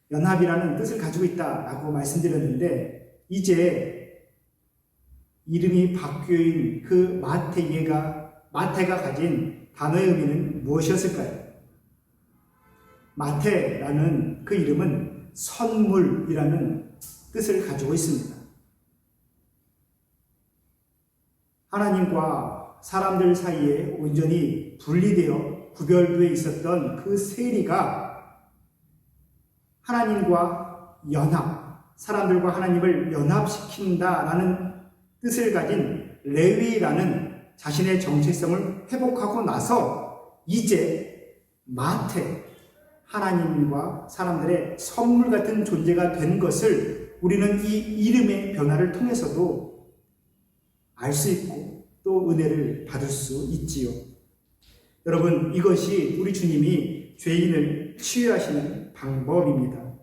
연합이라는 뜻을 가지고 있다라고 말씀드렸는데 이제 이름이 바뀐 그 마태가 가진 단어의 의미는 무엇이었을까요? 마태라는 그 이름은 선물이라는 뜻을 가지고 있습니다. 하나님과 사람들 사이에 온전히 분리되어 구별되어 있었던 그 세리가 하나님과 사람들과 하나님을 연합시킨다라는 뜻을 가진 레위라는 자신의 정체성을 회복하고 나서 이제 마태, 하나님과 사람들의 선물 같은 존재가 된 것을 우리는 이 이름의 변화를 통해서도 알 수 있고 또 은혜를 받을 수 있지요. 여러분, 이것이 우리 주님이 죄인을 치유하시는 방법입니다.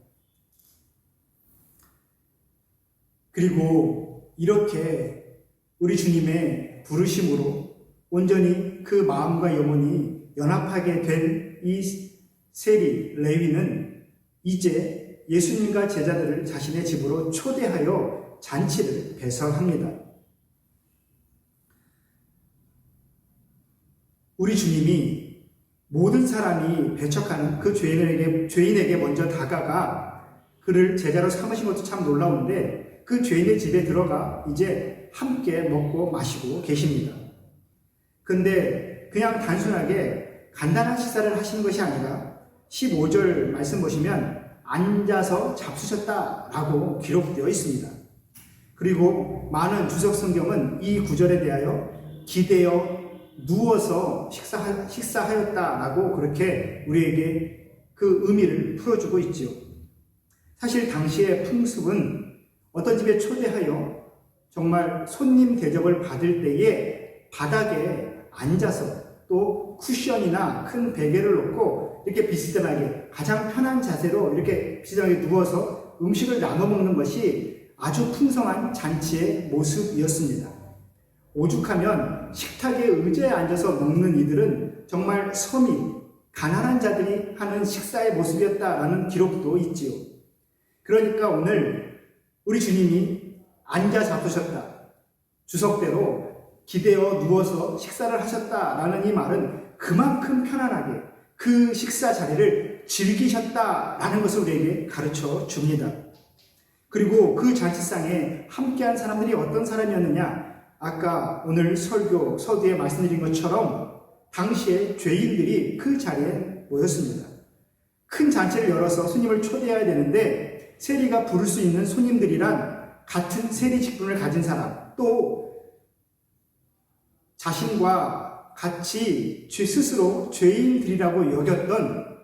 그리고 이렇게 우리 주님의 부르심으로 온전히 그 마음과 영혼이 연합하게 된 이 세리 레위는 이제 예수님과 제자들을 자신의 집으로 초대하여 잔치를 배설합니다. 우리 주님이 모든 사람이 배척하는 그 죄인에게 먼저 다가가 그를 제자로 삼으신 것도 참 놀라운데, 그 죄인의 집에 들어가 이제 함께 먹고 마시고 계십니다. 근데 그냥 단순하게 간단한 식사를 하시는 것이 아니라 15절 말씀 보시면 앉아서 잡수셨다라고 기록되어 있습니다. 그리고 많은 주석 성경은 이 구절에 대하여 기대어 누워서 식사하였다라고 그렇게 우리에게 그 의미를 풀어주고 있지요. 사실 당시의 풍습은 어떤 집에 초대하여 정말 손님 대접을 받을 때에 바닥에 앉아서 또 쿠션이나 큰 베개를 놓고 이렇게 비스듬하게 가장 편한 자세로 이렇게 비스듬하게 누워서 음식을 나눠 먹는 것이 아주 풍성한 잔치의 모습이었습니다. 오죽하면 식탁에 의자에 앉아서 먹는 이들은 정말 서민, 가난한 자들이 하는 식사의 모습이었다라는 기록도 있지요. 그러니까 오늘 우리 주님이 앉아 잡수셨다, 주석대로 기대어 누워서 식사를 하셨다라는 이 말은 그만큼 편안하게 그 식사 자리를 즐기셨다라는 것을 우리에게 가르쳐 줍니다. 그리고 그 잔치상에 함께한 사람들이 어떤 사람이었느냐? 아까 오늘 서두에 말씀드린 것처럼 당시에 죄인들이 그 자리에 모였습니다. 큰 잔치를 열어서 손님을 초대해야 되는데 세리가 부를 수 있는 손님들이란 같은 세리 직분을 가진 사람, 또 자신과 같이 스스로 죄인들이라고 여겼던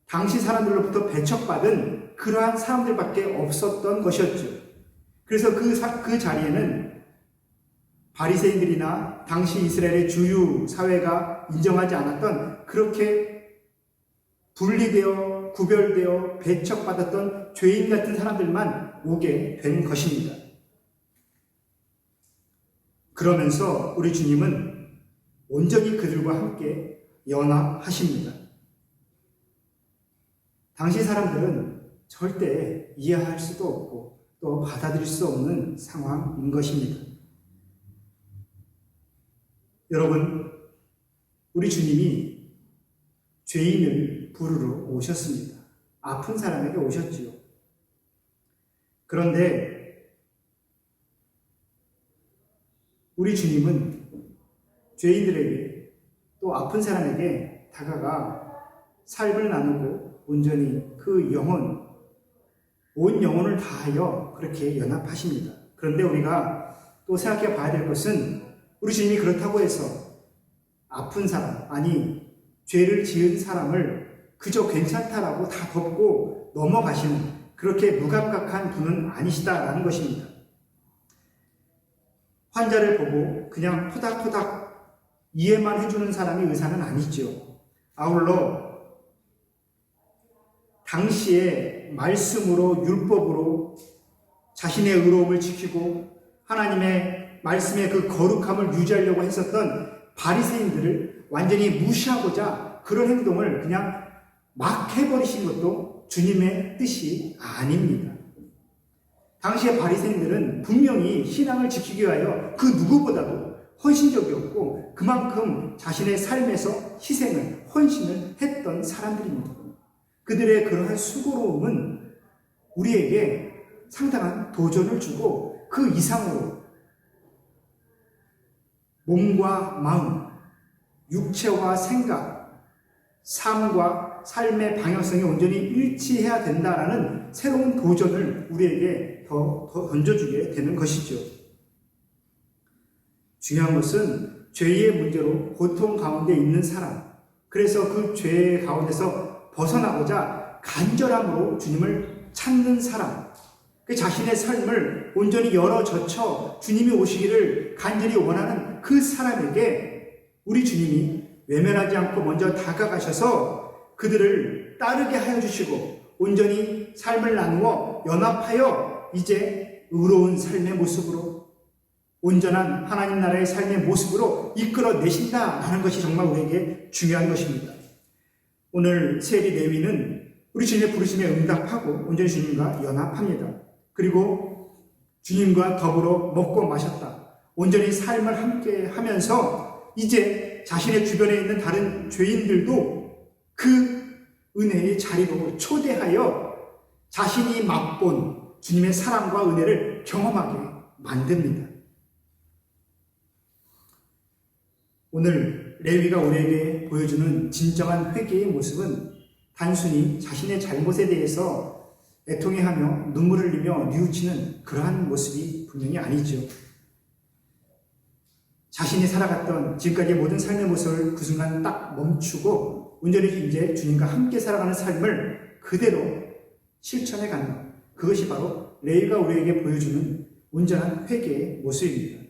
당시 사람들로부터 배척받은 그러한 사람들밖에 없었던 것이었죠. 그래서 그 자리에는 바리새인들이나 당시 이스라엘의 주류 사회가 인정하지 않았던, 그렇게 분리되어 구별되어 배척받았던 죄인 같은 사람들만 오게 된 것입니다. 그러면서 우리 주님은 온전히 그들과 함께 연합하십니다. 당시 사람들은 절대 이해할 수도 없고 또 받아들일 수 없는 상황인 것입니다. 여러분, 우리 주님이 죄인을 부르러 오셨습니다. 아픈 사람에게 오셨지요. 그런데 우리 주님은 죄인들에게 또 아픈 사람에게 다가가 삶을 나누고 온전히 그 영혼, 온 영혼을 다하여 그렇게 연합하십니다. 그런데 우리가 또 생각해 봐야 될 것은, 우리 주님이 그렇다고 해서 아픈 사람, 아니 죄를 지은 사람을 그저 괜찮다라고 다 덮고 넘어가시는 그렇게 무감각한 분은 아니시다라는 것입니다. 환자를 보고 그냥 토닥토닥 이해만 해주는 사람이 의사는 아니죠. 아울러 당시에 말씀으로, 율법으로 자신의 의로움을 지키고 하나님의 말씀의 그 거룩함을 유지하려고 했었던 바리새인들을 완전히 무시하고자 그런 행동을 그냥 막 해버리신 것도 주님의 뜻이 아닙니다. 당시의 바리새인들은 분명히 신앙을 지키기 위하여 그 누구보다도 헌신적이었고 그만큼 자신의 삶에서 희생을, 헌신을 했던 사람들입니다. 그들의 그러한 수고로움은 우리에게 상당한 도전을 주고 그 이상으로 몸과 마음, 육체와 생각, 삶과 삶의 방향성이 온전히 일치해야 된다라는 새로운 도전을 우리에게 더 던져주게 되는 것이죠. 중요한 것은 죄의 문제로 고통 가운데 있는 사람, 그래서 그 죄 가운데서 벗어나고자 간절함으로 주님을 찾는 사람, 그 자신의 삶을 온전히 열어 젖혀 주님이 오시기를 간절히 원하는 그 사람에게 우리 주님이 외면하지 않고 먼저 다가가셔서 그들을 따르게 하여 주시고 온전히 삶을 나누어 연합하여 이제 의로운 삶의 모습으로 온전한 하나님 나라의 삶의 모습으로 이끌어내신다라는 것이 정말 우리에게 중요한 것입니다. 오늘 세리 레위는 우리 주님의 부르심에 응답하고 온전히 주님과 연합합니다. 그리고 주님과 더불어 먹고 마셨다. 온전히 삶을 함께 하면서 이제 자신의 주변에 있는 다른 죄인들도 그 은혜의 자리로 초대하여 자신이 맛본 주님의 사랑과 은혜를 경험하게 만듭니다. 오늘 레위가 우리에게 보여주는 진정한 회개의 모습은 단순히 자신의 잘못에 대해서 애통해하며 눈물을 흘리며 뉘우치는 그러한 모습이 분명히 아니죠. 자신이 살아갔던 지금까지의 모든 삶의 모습을 그 순간 딱 멈추고 온전히 이제 주님과 함께 살아가는 삶을 그대로 실천해 가는 것. 그것이 바로 레위가 우리에게 보여주는 온전한 회개의 모습입니다.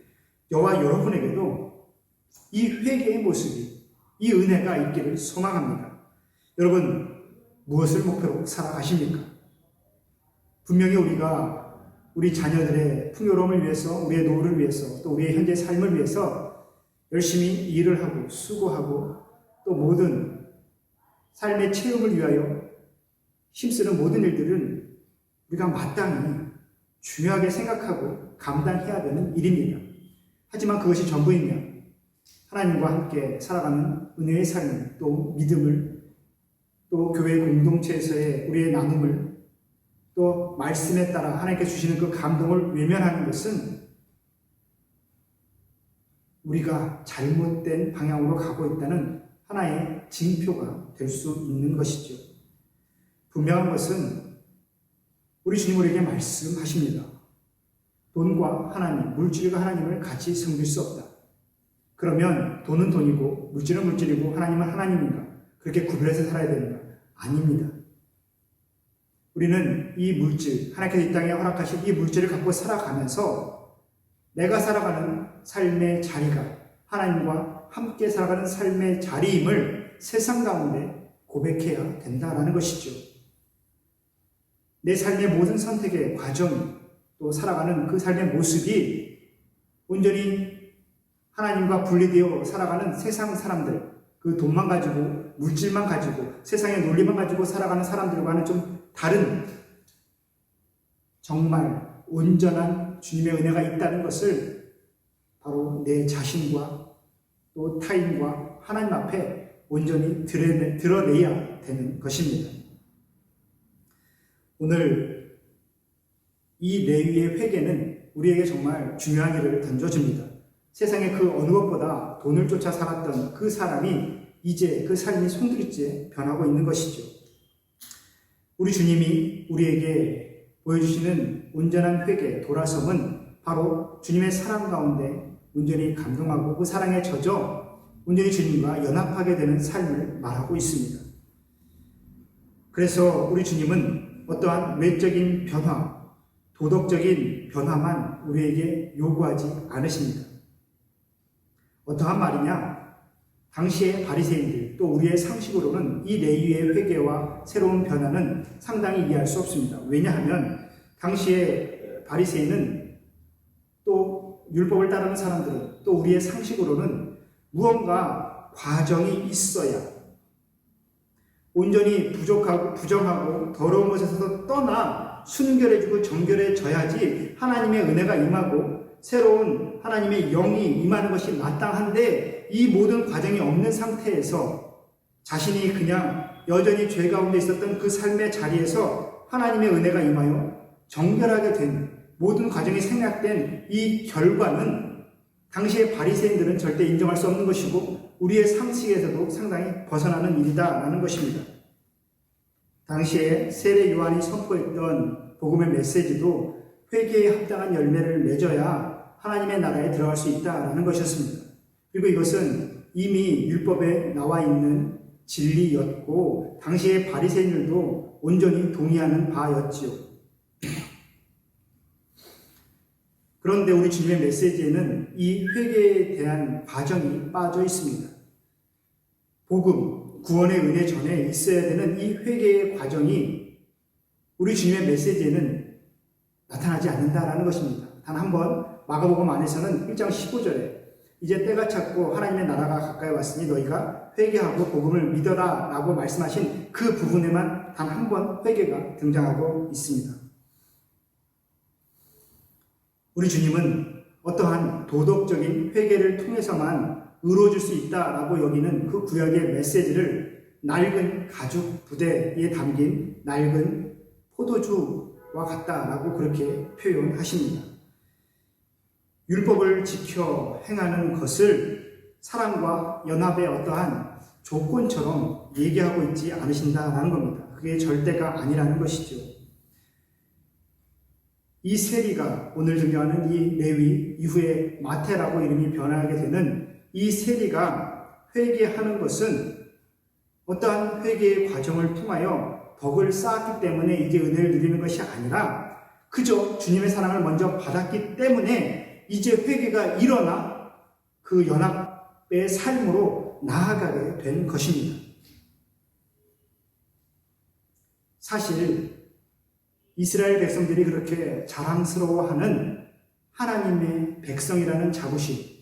저와 여러분에게도 이 회개의 모습이, 이 은혜가 있기를 소망합니다. 여러분, 무엇을 목표로 살아가십니까? 분명히 우리가 우리 자녀들의 풍요로움을 위해서, 우리의 노후를 위해서, 또 우리의 현재 삶을 위해서 열심히 일을 하고 수고하고 또 모든 삶의 체험을 위하여 힘쓰는 모든 일들은 우리가 마땅히 중요하게 생각하고 감당해야 되는 일입니다. 하지만 그것이 전부이며 하나님과 함께 살아가는 은혜의 삶, 또 믿음을, 또 교회 공동체에서의 우리의 나눔을, 또 말씀에 따라 하나님께 주시는 그 감동을 외면하는 것은 우리가 잘못된 방향으로 가고 있다는 하나의 징표가 될 수 있는 것이죠. 분명한 것은 우리 주님 우리에게 말씀하십니다. 돈과 하나님, 물질과 하나님을 같이 섬길 수 없다. 그러면 돈은 돈이고 물질은 물질이고 하나님은 하나님인가? 그렇게 구별해서 살아야 되는가? 아닙니다. 우리는 이 물질, 하나님께서 이 땅에 허락하신 이 물질을 갖고 살아가면서 내가 살아가는 삶의 자리가 하나님과 함께 살아가는 삶의 자리임을 세상 가운데 고백해야 된다라는 것이죠. 내 삶의 모든 선택의 과정, 또 살아가는 그 삶의 모습이 온전히 하나님과 분리되어 살아가는 세상 사람들, 그 돈만 가지고, 물질만 가지고, 세상의 논리만 가지고 살아가는 사람들과는 좀 다른, 정말 온전한 주님의 은혜가 있다는 것을 바로 내 자신과 또 타인과 하나님 앞에 온전히 드러내야 되는 것입니다. 오늘 이 레위의 회개는 우리에게 정말 중요한 일을 던져줍니다. 세상의 그 어느 것보다 돈을 쫓아 살았던 그 사람이 이제 그 삶이 송두리째 변하고 있는 것이죠. 우리 주님이 우리에게 보여주시는 온전한 회개, 돌아섬은 바로 주님의 사랑 가운데 온전히 감동하고 그 사랑에 젖어 온전히 주님과 연합하게 되는 삶을 말하고 있습니다. 그래서 우리 주님은 어떠한 외적인 변화, 도덕적인 변화만 우리에게 요구하지 않으십니다. 어떠한 말이냐? 당시의 바리새인들 또 우리의 상식으로는 이 레위의 회개와 새로운 변화는 상당히 이해할 수 없습니다. 왜냐하면 당시의 바리새인은 또 율법을 따르는 사람들은 또 우리의 상식으로는 무언가 과정이 있어야 온전히 부정하고 더러운 것에서 떠나 순결해지고 정결해져야지 하나님의 은혜가 임하고 새로운 하나님의 영이 임하는 것이 마땅한데 이 모든 과정이 없는 상태에서 자신이 그냥 여전히 죄 가운데 있었던 그 삶의 자리에서 하나님의 은혜가 임하여 정결하게 된 모든 과정이 생략된 이 결과는 당시의 바리새인들은 절대 인정할 수 없는 것이고 우리의 상식에서도 상당히 벗어나는 일이다라는 것입니다. 당시에 세례 요한이 선포했던 복음의 메시지도 회개에 합당한 열매를 맺어야 하나님의 나라에 들어갈 수 있다라는 것이었습니다. 그리고 이것은 이미 율법에 나와 있는 진리였고 당시의 바리새인들도 온전히 동의하는 바였지요. 그런데 우리 주님의 메시지에는 이 회개에 대한 과정이 빠져 있습니다. 복음, 구원의 은혜 전에 있어야 되는 이 회개의 과정이 우리 주님의 메시지에는 나타나지 않는다라는 것입니다. 단 한 번 마가복음 안에서는 1장 15절에 이제 때가 찼고 하나님의 나라가 가까이 왔으니 너희가 회개하고 복음을 믿어라 라고 말씀하신 그 부분에만 단 한 번 회개가 등장하고 있습니다. 우리 주님은 어떠한 도덕적인 회개를 통해서만 이루어질 수 있다라고 여기는 그 구약의 메시지를 낡은 가죽 부대에 담긴 낡은 포도주와 같다라고 그렇게 표현하십니다. 율법을 지켜 행하는 것을 사랑과 연합의 어떠한 조건처럼 얘기하고 있지 않으신다라는 겁니다. 그게 절대가 아니라는 것이죠. 이 세리가 오늘 등장하는 이 레위 이후에 마태라고 이름이 변하게 되는 이 세리가 회개하는 것은 어떠한 회개의 과정을 통하여 덕을 쌓았기 때문에 이제 은혜를 누리는 것이 아니라 그저 주님의 사랑을 먼저 받았기 때문에 이제 회개가 일어나 그 연합의 삶으로 나아가게 된 것입니다. 사실 이스라엘 백성들이 그렇게 자랑스러워하는 하나님의 백성이라는 자부심,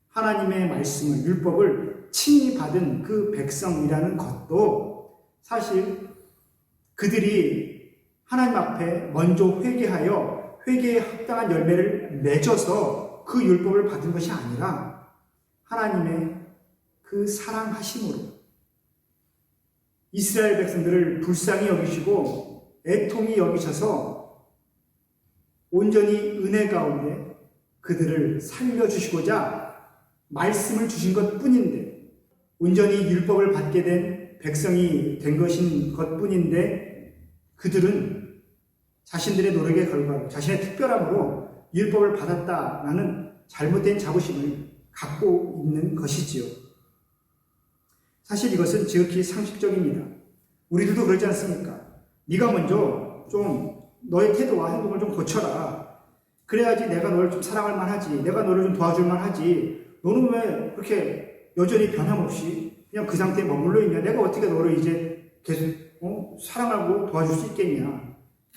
하나님의 말씀을, 율법을 친히 받은 그 백성이라는 것도 사실 그들이 하나님 앞에 먼저 회개하여 회개에 합당한 열매를 맺어서 그 율법을 받은 것이 아니라 하나님의 그 사랑하심으로 이스라엘 백성들을 불쌍히 여기시고 애통히 여기셔서 온전히 은혜 가운데 그들을 살려주시고자 말씀을 주신 것 뿐인데 온전히 율법을 받게 된 백성이 된 것인 것 뿐인데 그들은 자신들의 노력의 결과로 자신의 특별함으로 율법을 받았다라는 잘못된 자부심을 갖고 있는 것이지요. 사실 이것은 지극히 상식적입니다. 우리들도 그러지 않습니까? 네가 먼저 좀 너의 태도와 행동을 좀 고쳐라. 그래야지 내가 너를 좀 사랑할 만하지. 내가 너를 좀 도와줄 만하지. 너는 왜 그렇게 여전히 변함없이 그냥 그 상태에 머물러 있냐. 내가 어떻게 너를 이제 계속 사랑하고 도와줄 수 있겠냐.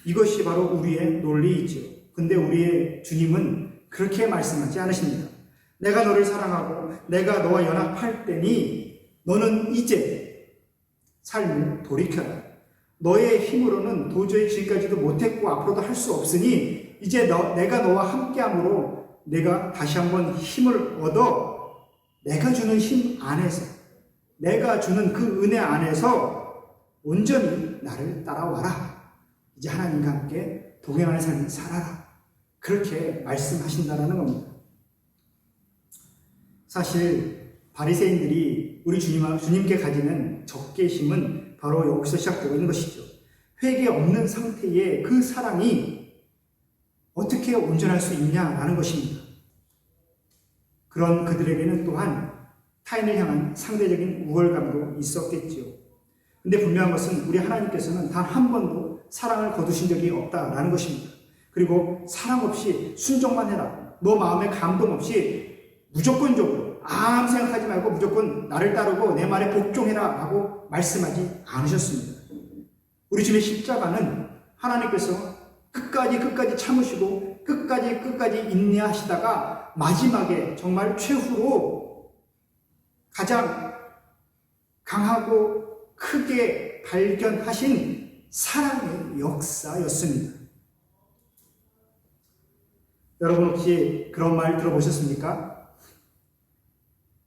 이것이 바로 우리의 논리이죠. 근데 우리의 주님은 그렇게 말씀하지 않으십니다. 내가 너를 사랑하고 내가 너와 연합할 때니 너는 이제 삶을 돌이켜라. 너의 힘으로는 도저히 지금까지도 못했고 앞으로도 할 수 없으니 이제 내가 너와 함께함으로 내가 다시 한번 힘을 얻어 내가 주는 힘 안에서 내가 주는 그 은혜 안에서 온전히 나를 따라와라. 이제 하나님과 함께 동행하는 삶을 살아라. 그렇게 말씀하신다라는 겁니다. 사실 바리새인들이 우리 주님께 가지는 적개심은 바로 여기서 시작되고 있는 것이죠. 회개 없는 상태의 그 사랑이 어떻게 온전할 수 있냐라는 것입니다. 그런 그들에게는 또한 타인을 향한 상대적인 우월감도 있었겠지요. 근데 분명한 것은 우리 하나님께서는 단 한 번도 사랑을 거두신 적이 없다라는 것입니다. 그리고 사랑 없이 순종만 해라. 너 마음에 감동 없이 무조건적으로 아무 생각하지 말고 무조건 나를 따르고 내 말에 복종해라 라고 말씀하지 않으셨습니다. 우리 주님의 십자가는 하나님께서 끝까지 참으시고 끝까지 인내하시다가 마지막에 정말 최후로 가장 강하고 크게 발견하신 사랑의 역사였습니다. 여러분 혹시 그런 말 들어보셨습니까?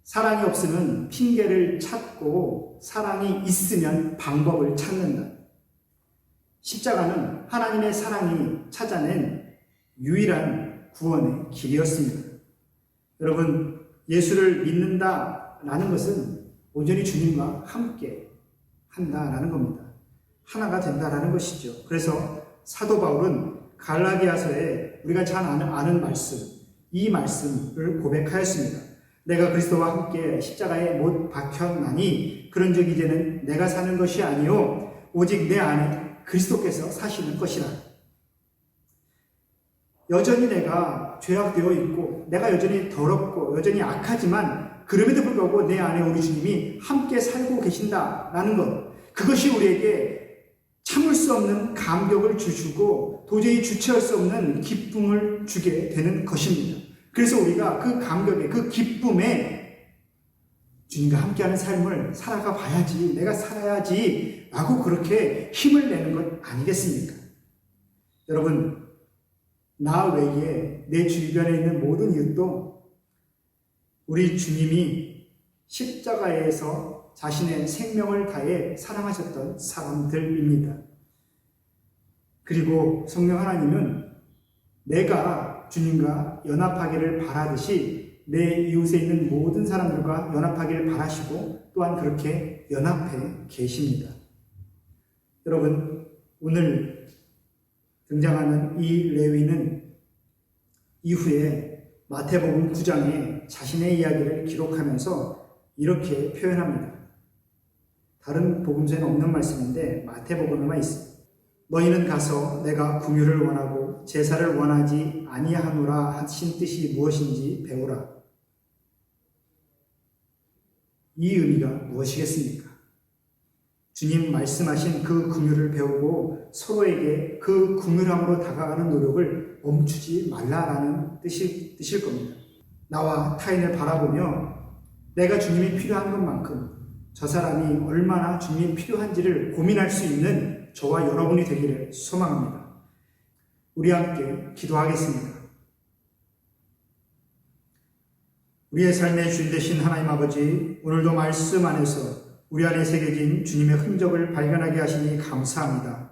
사랑이 없으면 핑계를 찾고 사랑이 있으면 방법을 찾는다. 십자가는 하나님의 사랑이 찾아낸 유일한 구원의 길이었습니다. 여러분, 예수를 믿는다라는 것은 온전히 주님과 함께 한다라는 겁니다. 하나가 된다라는 것이죠. 그래서 사도 바울은 갈라디아서에 우리가 잘 아는 말씀, 이 말씀을 고백하였습니다. 내가 그리스도와 함께 십자가에 못 박혔나니 그런즉 이제는 내가 사는 것이 아니요 오직 내 안에 그리스도께서 사시는 것이라. 여전히 내가 죄악되어 있고 내가 여전히 더럽고 여전히 악하지만 그럼에도 불구하고 내 안에 우리 주님이 함께 살고 계신다라는 것, 그것이 우리에게 참을 수 없는 감격을 주시고 도저히 주체할 수 없는 기쁨을 주게 되는 것입니다. 그래서 우리가 그 감격에, 그 기쁨에 주님과 함께하는 삶을 살아가 봐야지, 내가 살아야지 라고 그렇게 힘을 내는 것 아니겠습니까? 여러분, 나 외에 내 주변에 있는 모든 이웃도 우리 주님이 십자가에서 자신의 생명을 다해 사랑하셨던 사람들입니다. 그리고 성령 하나님은 내가 주님과 연합하기를 바라듯이 내 이웃에 있는 모든 사람들과 연합하기를 바라시고 또한 그렇게 연합해 계십니다. 여러분, 오늘 등장하는 이 레위는 이후에 마태복음 9장에 자신의 이야기를 기록하면서 이렇게 표현합니다. 다른 복음서에는 없는 말씀인데 마태복음에만 있습니다. 너희는 가서 내가 긍휼을 원하고 제사를 원하지 아니하노라 하신 뜻이 무엇인지 배우라. 이 의미가 무엇이겠습니까? 주님 말씀하신 그 긍휼을 배우고 서로에게 그 긍휼함으로 다가가는 노력을 멈추지 말라라는 뜻일 겁니다. 나와 타인을 바라보며 내가 주님이 필요한 것만큼 저 사람이 얼마나 주님이 필요한지를 고민할 수 있는 저와 여러분이 되기를 소망합니다. 우리 함께 기도하겠습니다. 우리의 삶의 주인 되신 하나님 아버지, 오늘도 말씀 안에서 우리 안에 새겨진 주님의 흔적을 발견하게 하시니 감사합니다.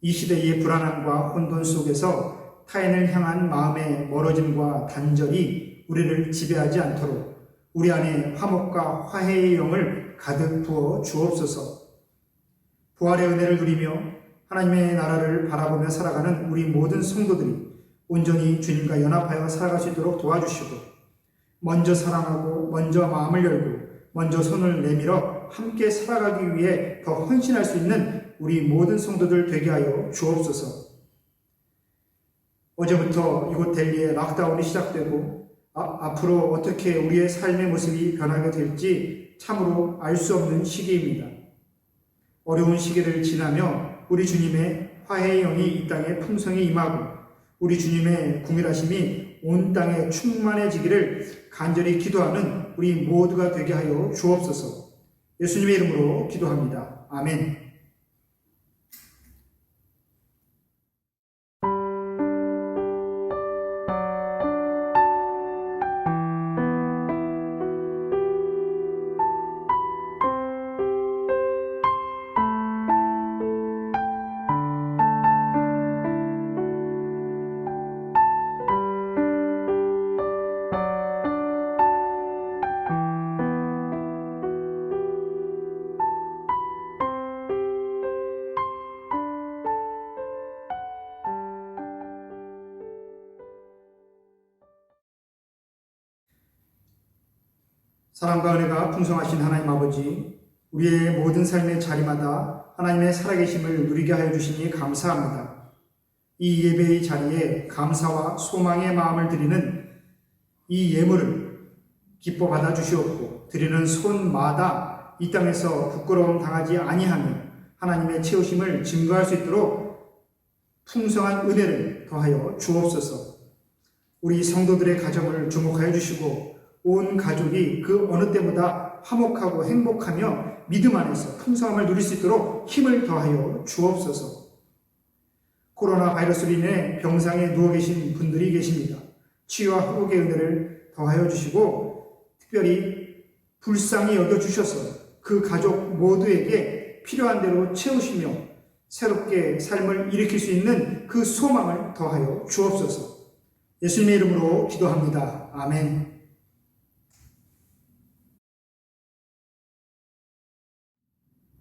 이 시대의 불안함과 혼돈 속에서 타인을 향한 마음의 멀어짐과 단절이 우리를 지배하지 않도록 우리 안에 화목과 화해의 영을 가득 부어 주옵소서. 부활의 은혜를 누리며 하나님의 나라를 바라보며 살아가는 우리 모든 성도들이 온전히 주님과 연합하여 살아갈 수 있도록 도와주시고, 먼저 사랑하고 먼저 마음을 열고 먼저 손을 내밀어 함께 살아가기 위해 더 헌신할 수 있는 우리 모든 성도들 되게 하여 주옵소서. 어제부터 이곳 델리에 락다운이 시작되고 앞으로 어떻게 우리의 삶의 모습이 변하게 될지 참으로 알 수 없는 시기입니다. 어려운 시기를 지나며 우리 주님의 화해의 영이 이 땅에 풍성히 임하고 우리 주님의 긍휼하심이 온 땅에 충만해지기를 간절히 기도하는 우리 모두가 되게 하여 주옵소서. 예수님의 이름으로 기도합니다. 아멘. 사랑과 은혜가 풍성하신 하나님 아버지, 우리의 모든 삶의 자리마다 하나님의 살아계심을 누리게 하여 주시니 감사합니다. 이 예배의 자리에 감사와 소망의 마음을 드리는 이 예물을 기뻐 받아주시옵고, 드리는 손마다 이 땅에서 부끄러움 당하지 아니하며 하나님의 채우심을 증거할 수 있도록 풍성한 은혜를 더하여 주옵소서. 우리 성도들의 가정을 주목하여 주시고 온 가족이 그 어느 때보다 화목하고 행복하며 믿음 안에서 풍성함을 누릴 수 있도록 힘을 더하여 주옵소서. 코로나 바이러스로 인해 병상에 누워 계신 분들이 계십니다. 치유와 회복의 은혜를 더하여 주시고 특별히 불쌍히 여겨주셔서 그 가족 모두에게 필요한 대로 채우시며 새롭게 삶을 일으킬 수 있는 그 소망을 더하여 주옵소서. 예수님의 이름으로 기도합니다. 아멘.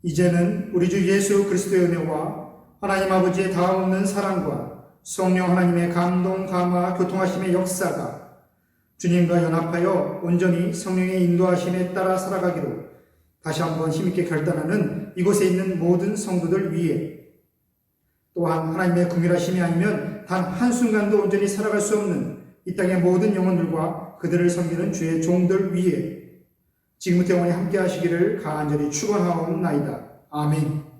이제는 우리 주 예수 그리스도의 은혜와 하나님 아버지의 다함없는 사랑과 성령 하나님의 감동, 감화, 교통하심의 역사가 주님과 연합하여 온전히 성령의 인도하심에 따라 살아가기로 다시 한번 힘있게 결단하는 이곳에 있는 모든 성도들 위에, 또한 하나님의 긍휼하심이 아니면 단 한순간도 온전히 살아갈 수 없는 이 땅의 모든 영혼들과 그들을 섬기는 주의 종들 위에 지금부터 영원히 함께 하시기를 간절히 축원하옵나이다. 아멘.